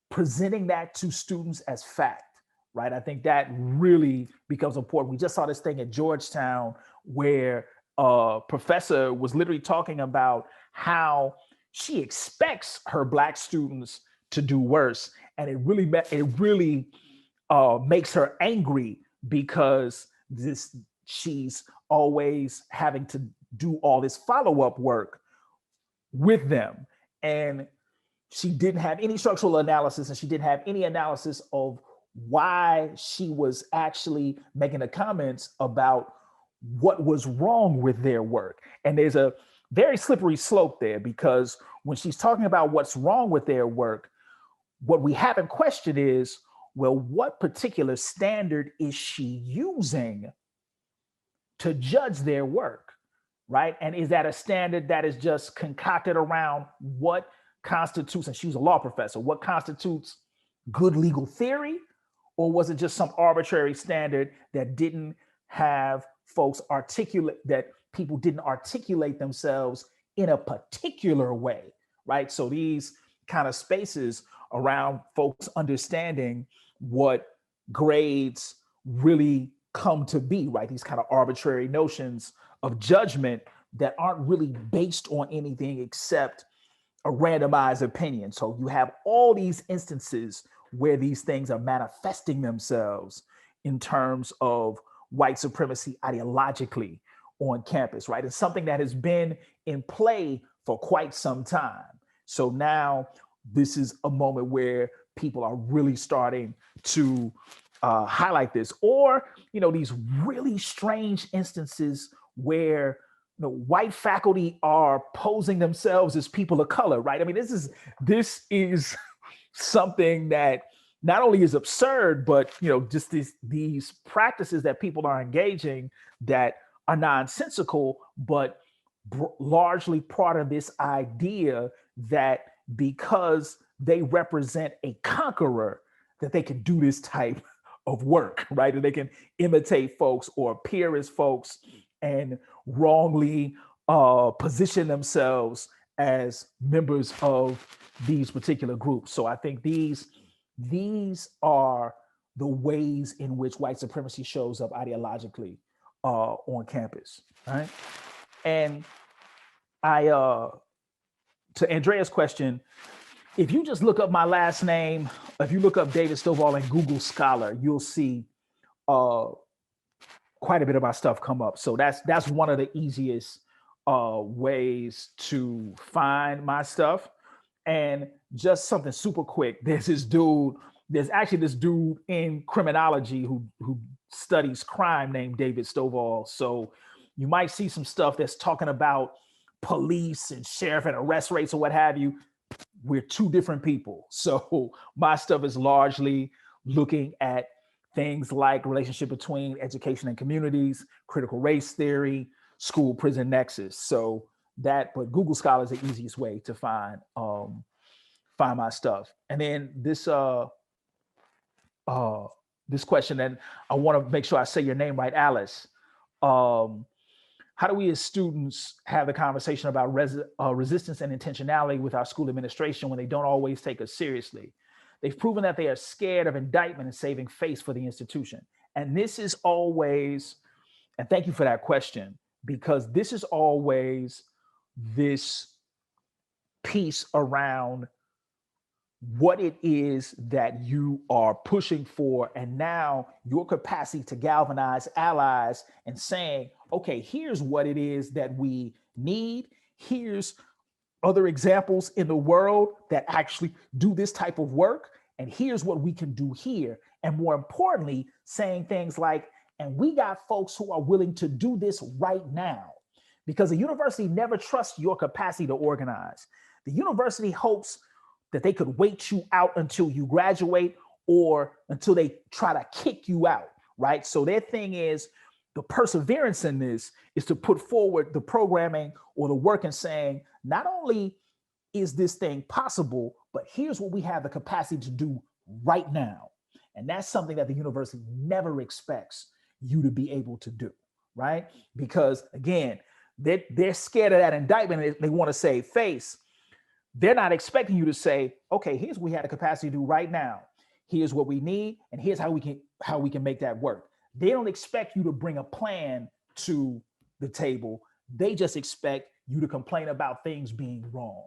presenting that to students as fact, right? I think that really becomes important. We just saw this thing at Georgetown where a professor was literally talking about how she expects her Black students to do worse. And it really makes her angry, because she's always having to do all this follow-up work with them. And she didn't have any structural analysis, and she didn't have any analysis of why she was actually making the comments about what was wrong with their work. And there's a very slippery slope there, because when she's talking about what's wrong with their work, what we haven't questioned is, well, what particular standard is she using to judge their work, right? And is that a standard that is just concocted around what constitutes, and she was a law professor, what constitutes good legal theory? Or was it just some arbitrary standard that didn't have folks articulate, that people didn't articulate themselves in a particular way, right? So these kind of spaces around folks understanding what grades really come to be, right? These kind of arbitrary notions of judgment that aren't really based on anything except a randomized opinion. So you have all these instances where these things are manifesting themselves in terms of white supremacy ideologically on campus, right? It's something that has been in play for quite some time. So now this is a moment where people are really starting to highlight this, or, you know, these really strange instances where, you know, white faculty are posing themselves as people of color, right? I mean, this is something that not only is absurd, but, you know, just these practices that people are engaging that are nonsensical, but largely part of this idea that because they represent a conqueror, that they can do this type of work, right? And they can imitate folks or appear as folks and wrongly position themselves as members of these particular groups. So I think these are the ways in which white supremacy shows up ideologically on campus, right? And to Andrea's question, if you just look up my last name, if you look up David Stovall in Google Scholar, you'll see quite a bit of our stuff come up. So that's one of the easiest ways to find my stuff. And just something super quick, there's actually this dude in criminology who studies crime named David Stovall. So you might see some stuff that's talking about police and sheriff and arrest rates or what have you. We're two different people. So my stuff is largely looking at things like relationship between education and communities, critical race theory, school prison nexus. So but Google Scholar is the easiest way to find my stuff. And then this question, and I want to make sure I say your name right, Alice. How do we as students have the conversation about resistance and intentionality with our school administration when they don't always take us seriously? They've proven that they are scared of indictment and saving face for the institution. And this is always, and thank you for that question, because this is always this piece around what it is that you are pushing for, and now your capacity to galvanize allies and saying, okay, here's what it is that we need. Here's other examples in the world that actually do this type of work. And here's what we can do here. And more importantly, saying things like, and we got folks who are willing to do this right now, because the university never trusts your capacity to organize. The university hopes that they could wait you out until you graduate or until they try to kick you out, right? So their thing is, the perseverance in this is to put forward the programming or the work and saying, not only is this thing possible, but here's what we have the capacity to do right now. And that's something that the university never expects you to be able to do, right? Because again, they're scared of that indictment and they want to save face. They're not expecting you to say, okay, here's what we have the capacity to do right now. Here's what we need, and here's how we can make that work. They don't expect you to bring a plan to the table. They just expect you to complain about things being wrong.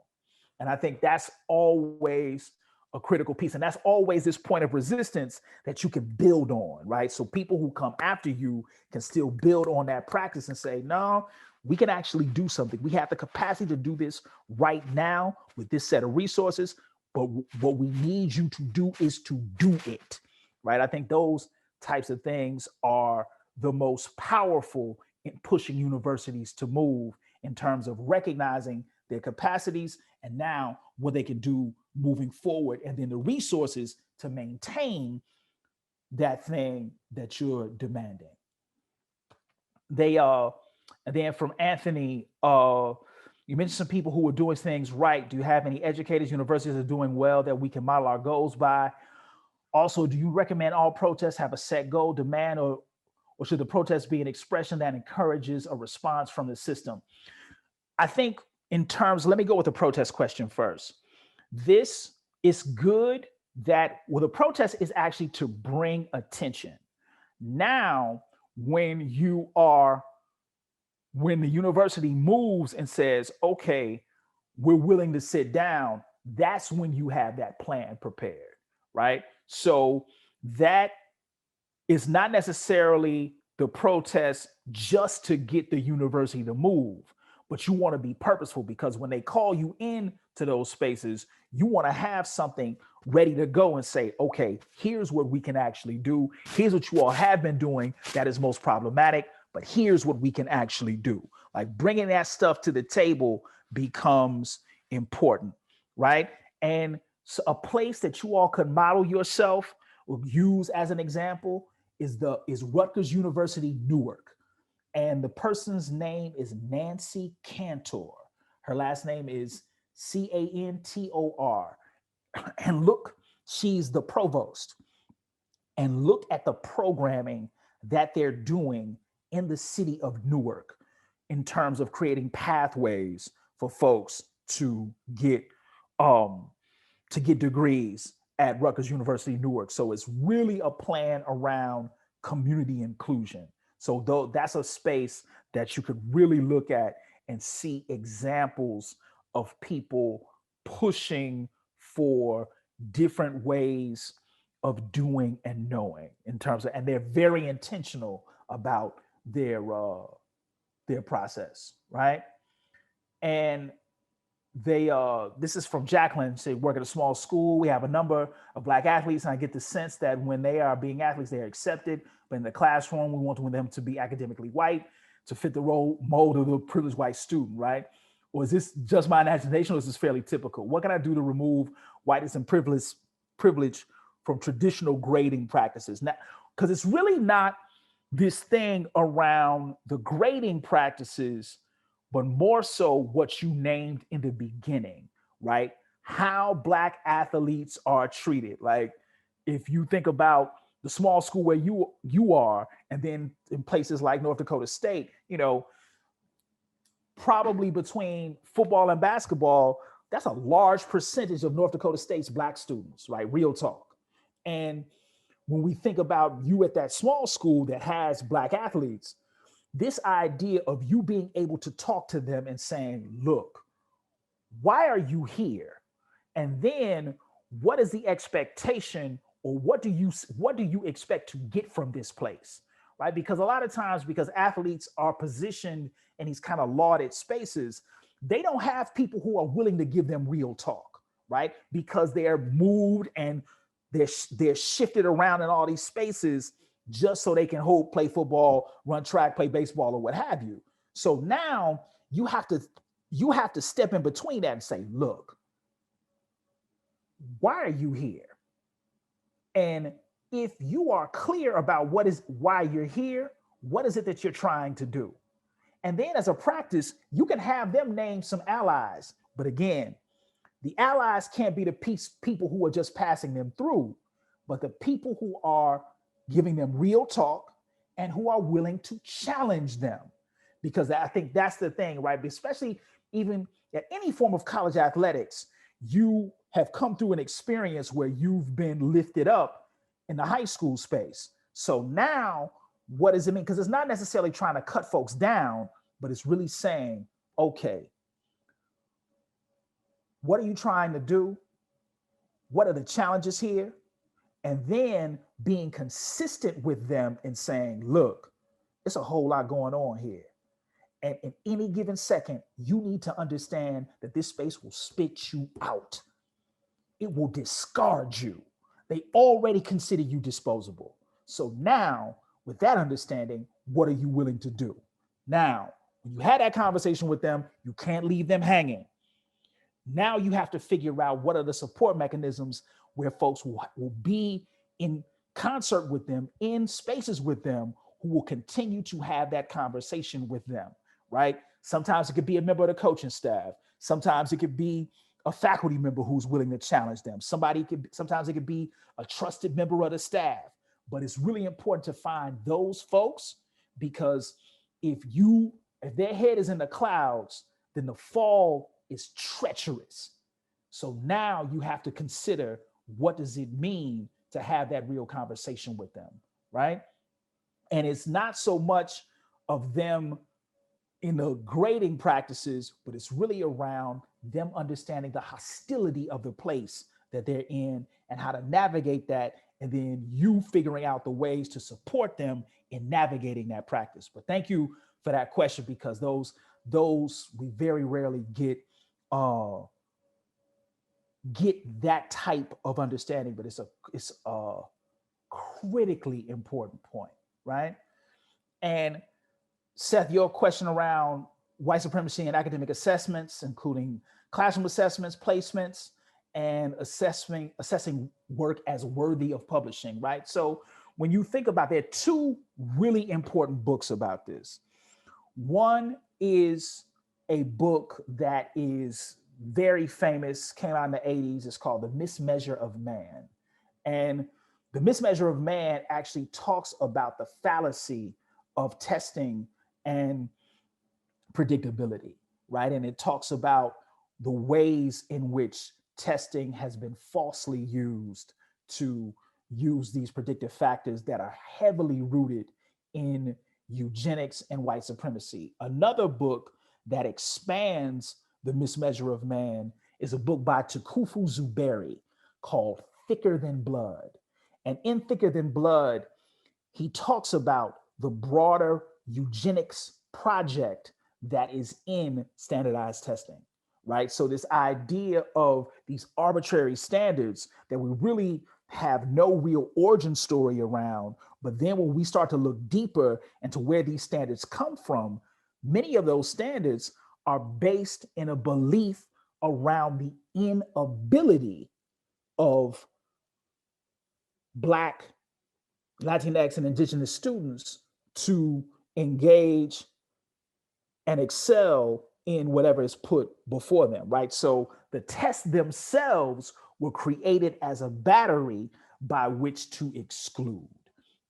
And I think that's always a critical piece. And that's always this point of resistance that you can build on, right? So people who come after you can still build on that practice and say, no, we can actually do something. We have the capacity to do this right now with this set of resources, but what we need you to do is to do it, right? I think those types of things are the most powerful in pushing universities to move in terms of recognizing their capacities and now what they can do moving forward, and then the resources to maintain that thing that you're demanding. And then from Anthony, you mentioned some people who are doing things right. Do you have any educators, universities that are doing well that we can model our goals by? Also, do you recommend all protests have a set goal, demand, or should the protest be an expression that encourages a response from the system? I think in terms, let me go with the protest question first. This is good that, well, the protest is actually to bring attention. Now, when the university moves and says, okay, we're willing to sit down, that's when you have that plan prepared, right? So that is not necessarily the protest just to get the university to move, but you want to be purposeful, because when they call you in to those spaces, you want to have something ready to go and say, okay, here's what we can actually do. Here's what you all have been doing that is most problematic, but here's what we can actually do. Like bringing that stuff to the table becomes important, right? And so a place that you all could model yourself or use as an example is Rutgers University, Newark. And the person's name is Nancy Cantor. Her last name is Cantor. And look, she's the provost. And look at the programming that they're doing in the city of Newark in terms of creating pathways for folks to get degrees at Rutgers University, Newark. So it's really a plan around community inclusion. So though that's a space that you could really look at and see examples of people pushing for different ways of doing and knowing in terms of, and they're very intentional about their process, right? And they this is from Jacqueline. Say, work at a small school. We have a number of Black athletes, and I get the sense that when they are being athletes, they are accepted. But in the classroom, we want them to be academically white to fit the role mold of the privileged white student, right? Or is this just my imagination, or is this fairly typical? What can I do to remove whiteness and privilege from traditional grading practices? Now, because it's really not this thing around the grading practices, but more so what you named in the beginning, right? How Black athletes are treated. Like if you think about the small school where you are, and then in places like North Dakota State, probably between football and basketball, that's a large percentage of North Dakota State's Black students, right? Real talk. And when we think about you at that small school that has Black athletes, this idea of you being able to talk to them and saying, look, why are you here? And then what is the expectation, or what do you expect to get from this place, right? Because a lot of times, because athletes are positioned in these kind of lauded spaces, they don't have people who are willing to give them real talk, right? Because they're moved and they're shifted around in all these spaces just so they can play football, run track, play baseball, or what have you. So now you have to step in between that and say, look, why are you here? And if you are clear about why you're here, what is it that you're trying to do? And then as a practice, you can have them name some allies. But again, the allies can't be the people who are just passing them through, but the people who are giving them real talk and who are willing to challenge them. Because I think that's the thing, right? Especially even at any form of college athletics, you have come through an experience where you've been lifted up in the high school space. So now, what does it mean? Because it's not necessarily trying to cut folks down, but it's really saying, okay, what are you trying to do? what are the challenges here? And then being consistent with them and saying, look, it's a whole lot going on here. And in any given second, you need to understand that this space will spit you out. It will discard you. They already consider you disposable. So now, with that understanding, what are you willing to do? Now, when you had that conversation with them, you can't leave them hanging. Now you have to figure out what are the support mechanisms where folks will be in concert with them, in spaces with them, who will continue to have that conversation with them, right? Sometimes it could be a member of the coaching staff. Sometimes it could be a faculty member who's willing to challenge them. Sometimes it could be a trusted member of the staff. But it's really important to find those folks, because if their head is in the clouds, then the fall is treacherous. So now you have to consider, what does it mean to have that real conversation with them, right? And it's not so much of them in the grading practices, but it's really around them understanding the hostility of the place that they're in and how to navigate that, and then you figuring out the ways to support them in navigating that practice. But thank you for that question, because those we very rarely get that type of understanding, but it's a critically important point, right? And Seth, your question around white supremacy and academic assessments, including classroom assessments, placements, and assessing work as worthy of publishing, right? So when you think about, there are two really important books about this. One is a book that is very famous, came out in the 80s. It's called The Mismeasure of Man. And The Mismeasure of Man actually talks about the fallacy of testing and predictability, right? And it talks about the ways in which testing has been falsely used to use these predictive factors that are heavily rooted in eugenics and white supremacy. Another book that expands The Mismeasure of Man is a book by Tukufu Zuberi called Thicker Than Blood. And in Thicker Than Blood, he talks about the broader eugenics project that is in standardized testing, right? So this idea of these arbitrary standards that we really have no real origin story around, but then when we start to look deeper into where these standards come from, many of those standards are based in a belief around the inability of Black, Latinx, and Indigenous students to engage and excel in whatever is put before them, right? So the tests themselves were created as a battery by which to exclude,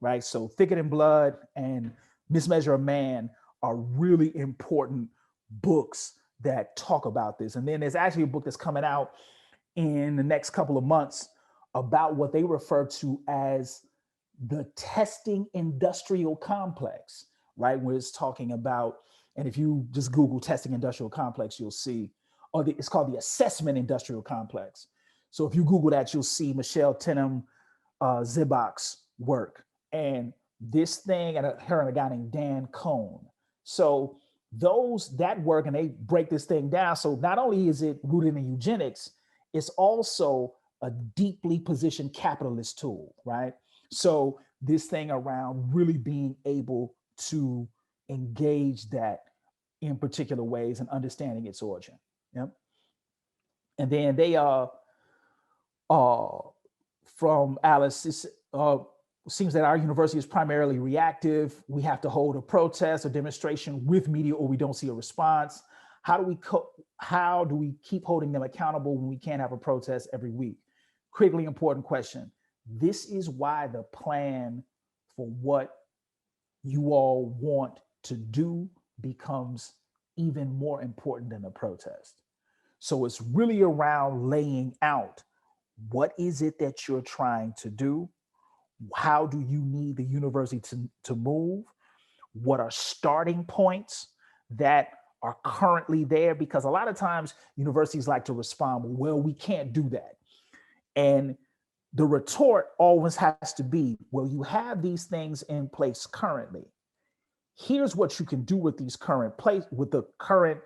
right? So Thicker Than Blood and Mismeasure of Man are really important books that talk about this. And then there's actually a book that's coming out in the next couple of months about what they refer to as the testing industrial complex, right? Where it's talking about, and if you just Google testing industrial complex, you'll see, it's called the assessment industrial complex. So if you Google that, you'll see Michelle Tenham Zibach's work, and this thing, and her and a guy named Dan Cohn. So that work, and they break this thing down. So not only is it rooted in eugenics, it's also a deeply positioned capitalist tool, right? So this thing around really being able to engage that in particular ways and understanding its origin. Yep. And then they are from Alice, it seems that our university is primarily reactive. We have to hold a protest or demonstration with media or we don't see a response. How do we keep holding them accountable when we can't have a protest every week? Critically important question. This is why the plan for what you all want to do becomes even more important than the protest. So it's really around laying out, what is it that you're trying to do? How do you need the university to move? What are starting points that are currently there? Because a lot of times universities like to respond, well, we can't do that. And the retort always has to be, well, you have these things in place currently. Here's what you can do with these with the current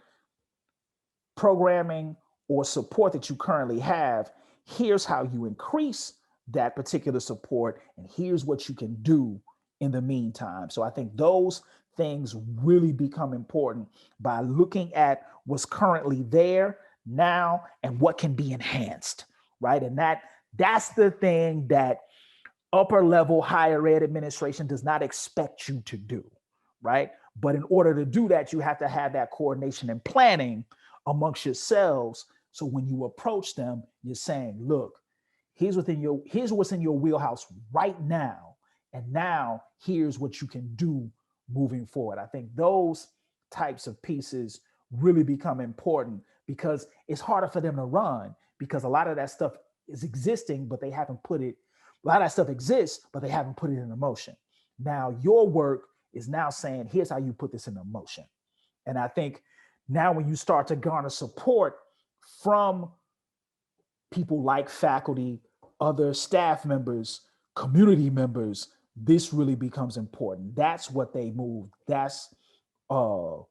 programming or support that you currently have. Here's how you increase that particular support, and here's what you can do in the meantime. So I think those things really become important by looking at what's currently there now and what can be enhanced, right? And that's the thing that upper level higher ed administration does not expect you to do, right? But in order to do that, you have to have that coordination and planning amongst yourselves. So when you approach them, you're saying, look, here's what's in your wheelhouse right now. And now here's what you can do moving forward. I think those types of pieces really become important, because it's harder for them to run, because a lot of that stuff is existing, but they haven't put it, a lot of that stuff exists, but they haven't put it in motion. Now your work is now saying, here's how you put this in motion. And I think now when you start to garner support from people like faculty, other staff members, community members, this really becomes important. That's what they move. That's where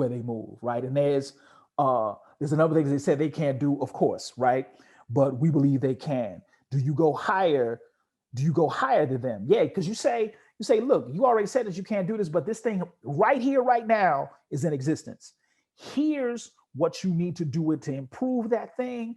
they move, right? And there's another thing they said they can't do, of course, right? But we believe they can. Do you go higher? Do you go higher than them? Yeah, because you say, look, you already said that you can't do this, but this thing right here, right now is in existence. Here's what you need to do to improve that thing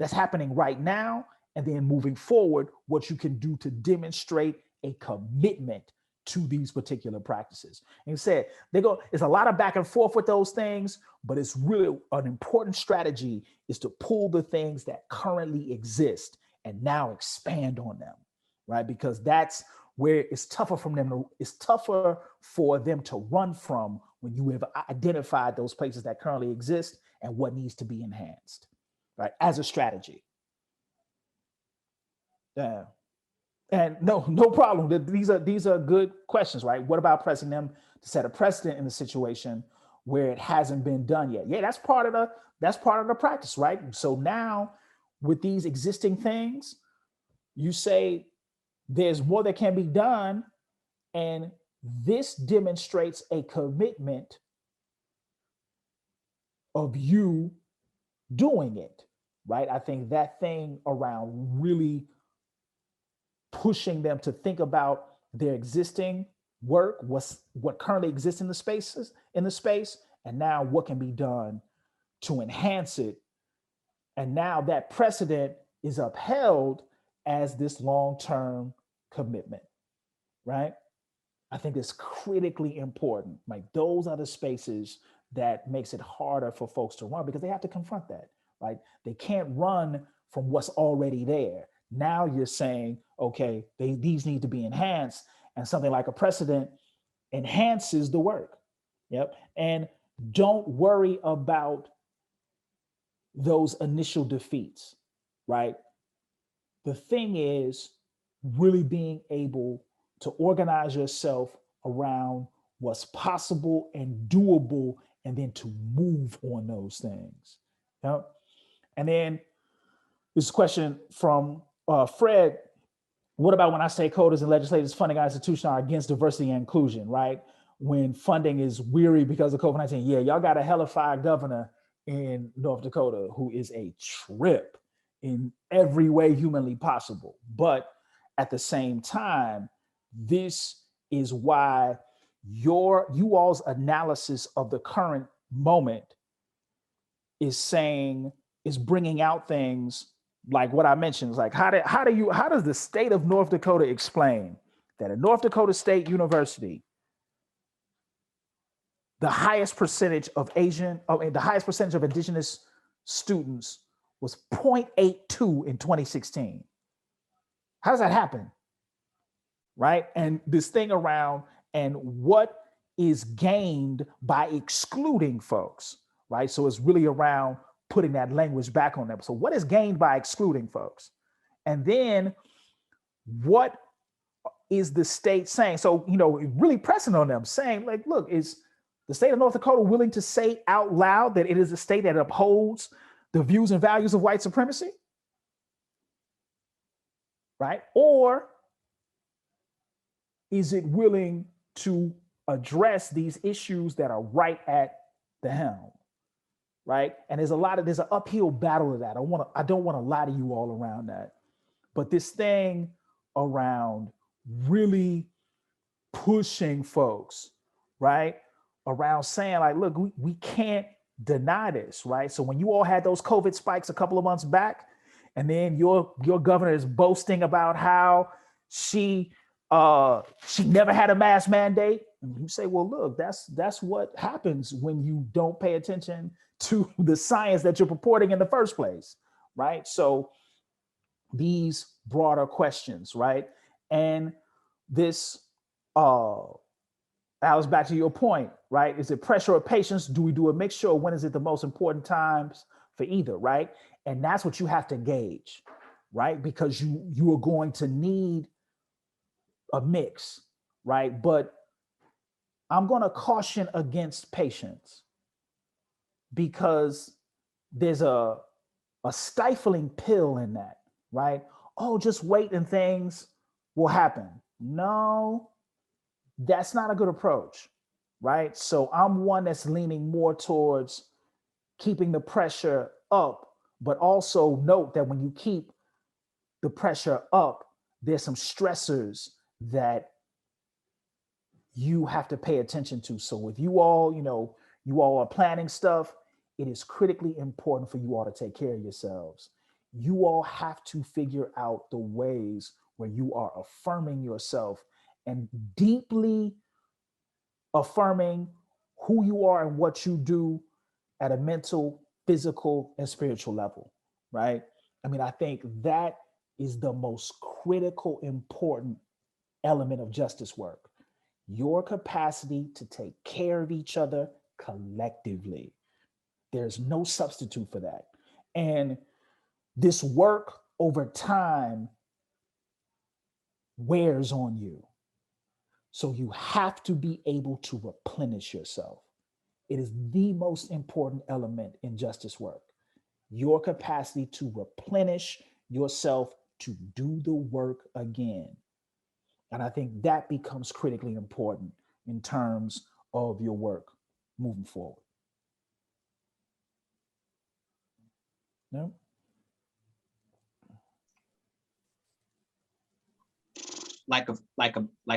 that's happening right now. And then moving forward, what you can do to demonstrate a commitment to these particular practices. And you said, it's a lot of back and forth with those things, but it's really an important strategy is to pull the things that currently exist and now expand on them, right? Because that's where it's tougher for them to run from when you have identified those places that currently exist and what needs to be enhanced, right? As a strategy. Yeah. And no problem. These are good questions, right? What about pressing them to set a precedent in a situation where it hasn't been done yet? Yeah, that's part of the practice, right? So now with these existing things, you say there's more that can be done, and this demonstrates a commitment of you doing it, right? I think that thing around really pushing them to think about their existing work, what currently exists in the space, and now what can be done to enhance it. And now that precedent is upheld as this long-term commitment, right? I think it's critically important. Like those are the spaces that makes it harder for folks to run, because they have to confront that, right? They can't run from what's already there. Now you're saying, okay, these need to be enhanced, and something like a precedent enhances the work. Yep. And don't worry about those initial defeats, right? The thing is really being able to organize yourself around what's possible and doable, and then to move on those things. Yep. And then this question from Fred: what about when I say coders and legislators funding our institution are against diversity and inclusion, right? When funding is weary because of COVID-19. Yeah, y'all got a hellified governor in North Dakota who is a trip in every way humanly possible. But at the same time, this is why you all's analysis of the current moment is bringing out things like what I mentioned. Is like, how does the state of North Dakota explain that at North Dakota State University, the highest percentage of indigenous students was 0.82 in 2016? How does that happen? Right? And this thing around, and what is gained by excluding folks, right? So it's really around putting that language back on them. So what is gained by excluding folks? And then what is the state saying? So, really pressing on them, saying like, look, is the state of North Dakota willing to say out loud that it is a state that upholds the views and values of white supremacy, right? Or is it willing to address these issues that are right at the helm, right? And there's an uphill battle of that. I don't want to lie to you all around that. But this thing around really pushing folks, right? Around saying like, look, we can't deny this, right? So when you all had those COVID spikes a couple of months back, and then your governor is boasting about how she never had a mask mandate, and you say, well, look, that's what happens when you don't pay attention to the science that you're purporting in the first place, right? So these broader questions, right? And this Alice, back to your point, right? Is it pressure or patience? Do we do a mixture, or when is it the most important times for either, right? And that's what you have to gauge, right? Because you are going to need a mix, right? But I'm going to caution against patience, because there's a stifling pill in that, right? Oh, just wait and things will happen. No, that's not a good approach, right? So I'm one that's leaning more towards keeping the pressure up, but also note that when you keep the pressure up, there's some stressors that you have to pay attention to. So with you all, you all are planning stuff, it is critically important for you all to take care of yourselves. You all have to figure out the ways where you are affirming yourself and deeply affirming who you are and what you do at a mental, physical, and spiritual level, right? I mean, I think that is the most critical, important element of justice work. Your capacity to take care of each other collectively. There's no substitute for that. And this work over time wears on you. So you have to be able to replenish yourself. It is the most important element in justice work. Your capacity to replenish yourself to do the work again. And I think that becomes critically important in terms of your work moving forward. No?
Like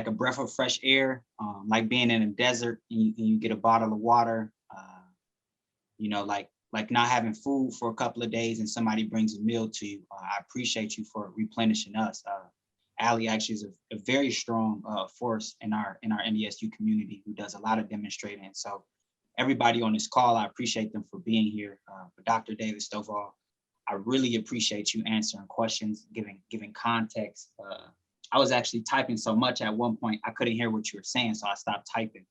a breath of fresh air, like being in a desert and you get a bottle of water, like not having food for a couple of days and somebody brings a meal to you. I appreciate you for replenishing us. Allie actually is a very strong force in our NDSU community who does a lot of demonstrating. So everybody on this call, I appreciate them for being here. For Dr. David Stovall, I really appreciate you answering questions, giving context. I was actually typing so much at one point, I couldn't hear what you were saying, so I stopped typing.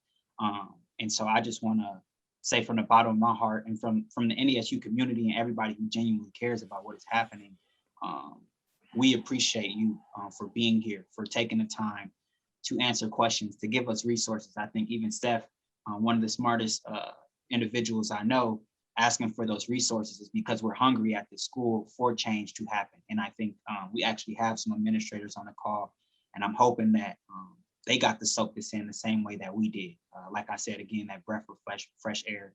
And so I just want to say from the bottom of my heart and from the NDSU community and everybody who genuinely cares about what is happening, we appreciate you for being here, for taking the time to answer questions, to give us resources. I think even Steph, one of the smartest individuals I know, asking for those resources is because we're hungry at the school for change to happen. And I think we actually have some administrators on the call, and I'm hoping that they got to soak this in the same way that we did. Like I said, again, that breath of fresh air.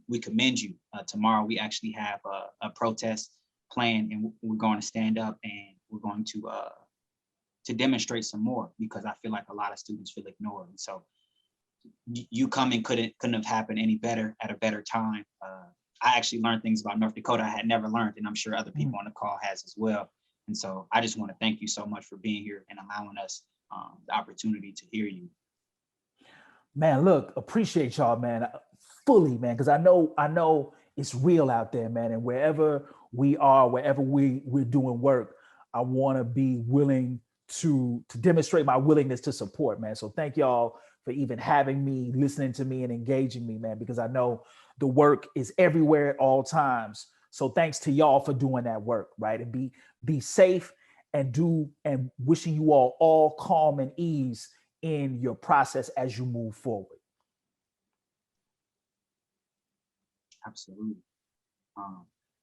We commend you. Tomorrow we actually have a protest planned, and we're going to stand up and we're going to demonstrate some more, because I feel like a lot of students feel ignored. And so you coming couldn't have happened any better at a better time. I actually learned things about North Dakota I had never learned, and I'm sure other people on the call has as well. And so I just want to thank you so much for being here and allowing us the opportunity to hear you.
Man, look, appreciate y'all, man, fully, man, because I know it's real out there, man, and wherever we are, wherever we're doing work, I want to be willing to demonstrate my willingness to support, man. So thank y'all for even having me, listening to me, and engaging me, man, because I know the work is everywhere at all times. So thanks to y'all for doing that work, right? And be safe and wishing you all calm and ease in your process as you move forward.
Absolutely.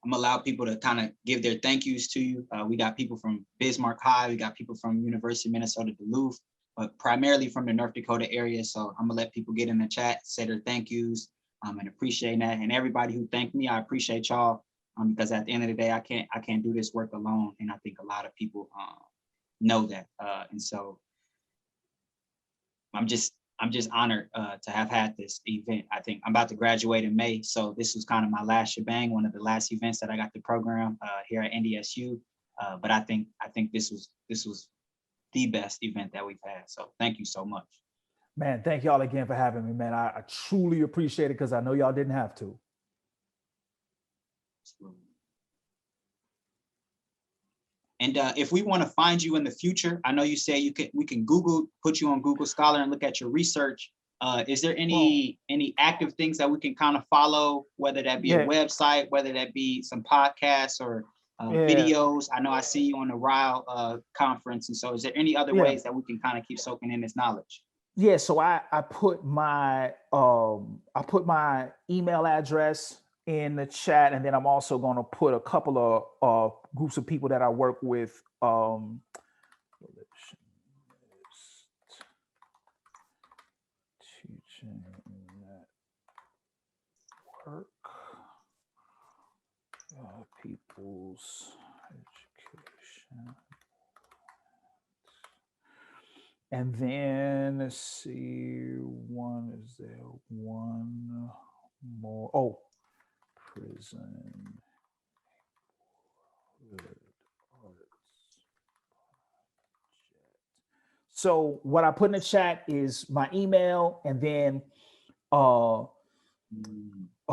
I'm gonna allow people to kind of give their thank yous to you. We got people from Bismarck High, we got people from University of Minnesota Duluth, but primarily from the North Dakota area. So I'm gonna let people get in the chat, say their thank yous, and appreciate that. And everybody who thanked me, I appreciate y'all, because at the end of the day, I can't do this work alone. And I think a lot of people know that. And so I'm just honored to have had this event. I think I'm about to graduate in May, so this was kind of my last shebang, one of the last events that I got to program here at NDSU. But I think this was the best event that we've had. So thank you so much.
Man, thank y'all again for having me, man. I truly appreciate it, because I know y'all didn't have to.
Absolutely. And if we want to find you in the future, I know you say we can put you on Google Scholar and look at your research. Is there any active things that we can kind of follow, whether that be a website, whether that be some podcasts or videos? I know I see you on the RILE conference. And so is there any other ways that we can kind of keep soaking in this knowledge?
Yeah, so I put my email address in the chat, and then I'm also going to put a couple of groups of people that I work with. Teaching network, people's education. And then let's see, is there one more? Oh, prison arts. So what I put in the chat is my email, and then a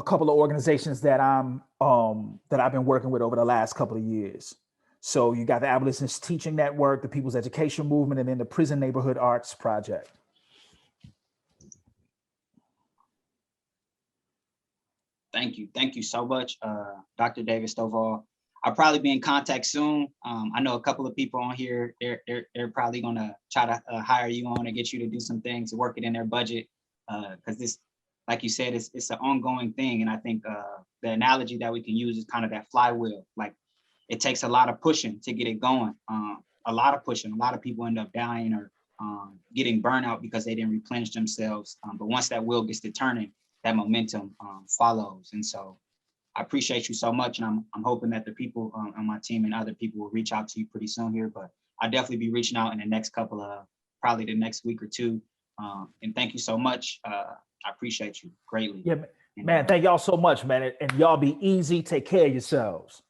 couple of organizations that I've been working with over the last couple of years. So you got the Abolitionist Teaching Network, the People's Education Movement, and then the Prison Neighborhood Arts Project.
Thank you so much, Dr. David Stovall. I'll probably be in contact soon. I know a couple of people on here, they're probably gonna try to hire you on and get you to do some things, to work it in their budget, because this, like you said, it's an ongoing thing. And I think the analogy that we can use is kind of that flywheel. Like, it takes a lot of pushing to get it going. A lot of pushing. A lot of people end up dying or getting burnout because they didn't replenish themselves. But once that wheel gets to turning, that momentum follows. And so I appreciate you so much. And I'm hoping that the people on my team and other people will reach out to you pretty soon here. But I'll definitely be reaching out in the next couple of, probably the next week or two. And thank you so much. I appreciate you greatly.
Yeah, man, thank y'all so much, man. And y'all be easy. Take care of yourselves.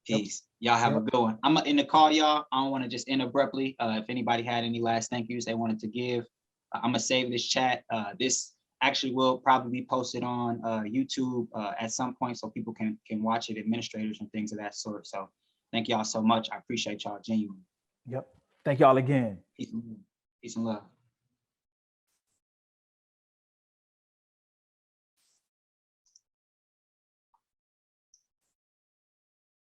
Peace. Y'all have a good one. I'm in the call, y'all. I don't want to just end abruptly. If anybody had any last thank yous they wanted to give, I'm gonna save this chat. This actually will probably be posted on YouTube at some point, so people can watch it, administrators and things of that sort. So thank y'all so much. I appreciate y'all genuinely.
Yep. Thank y'all again.
Peace and love.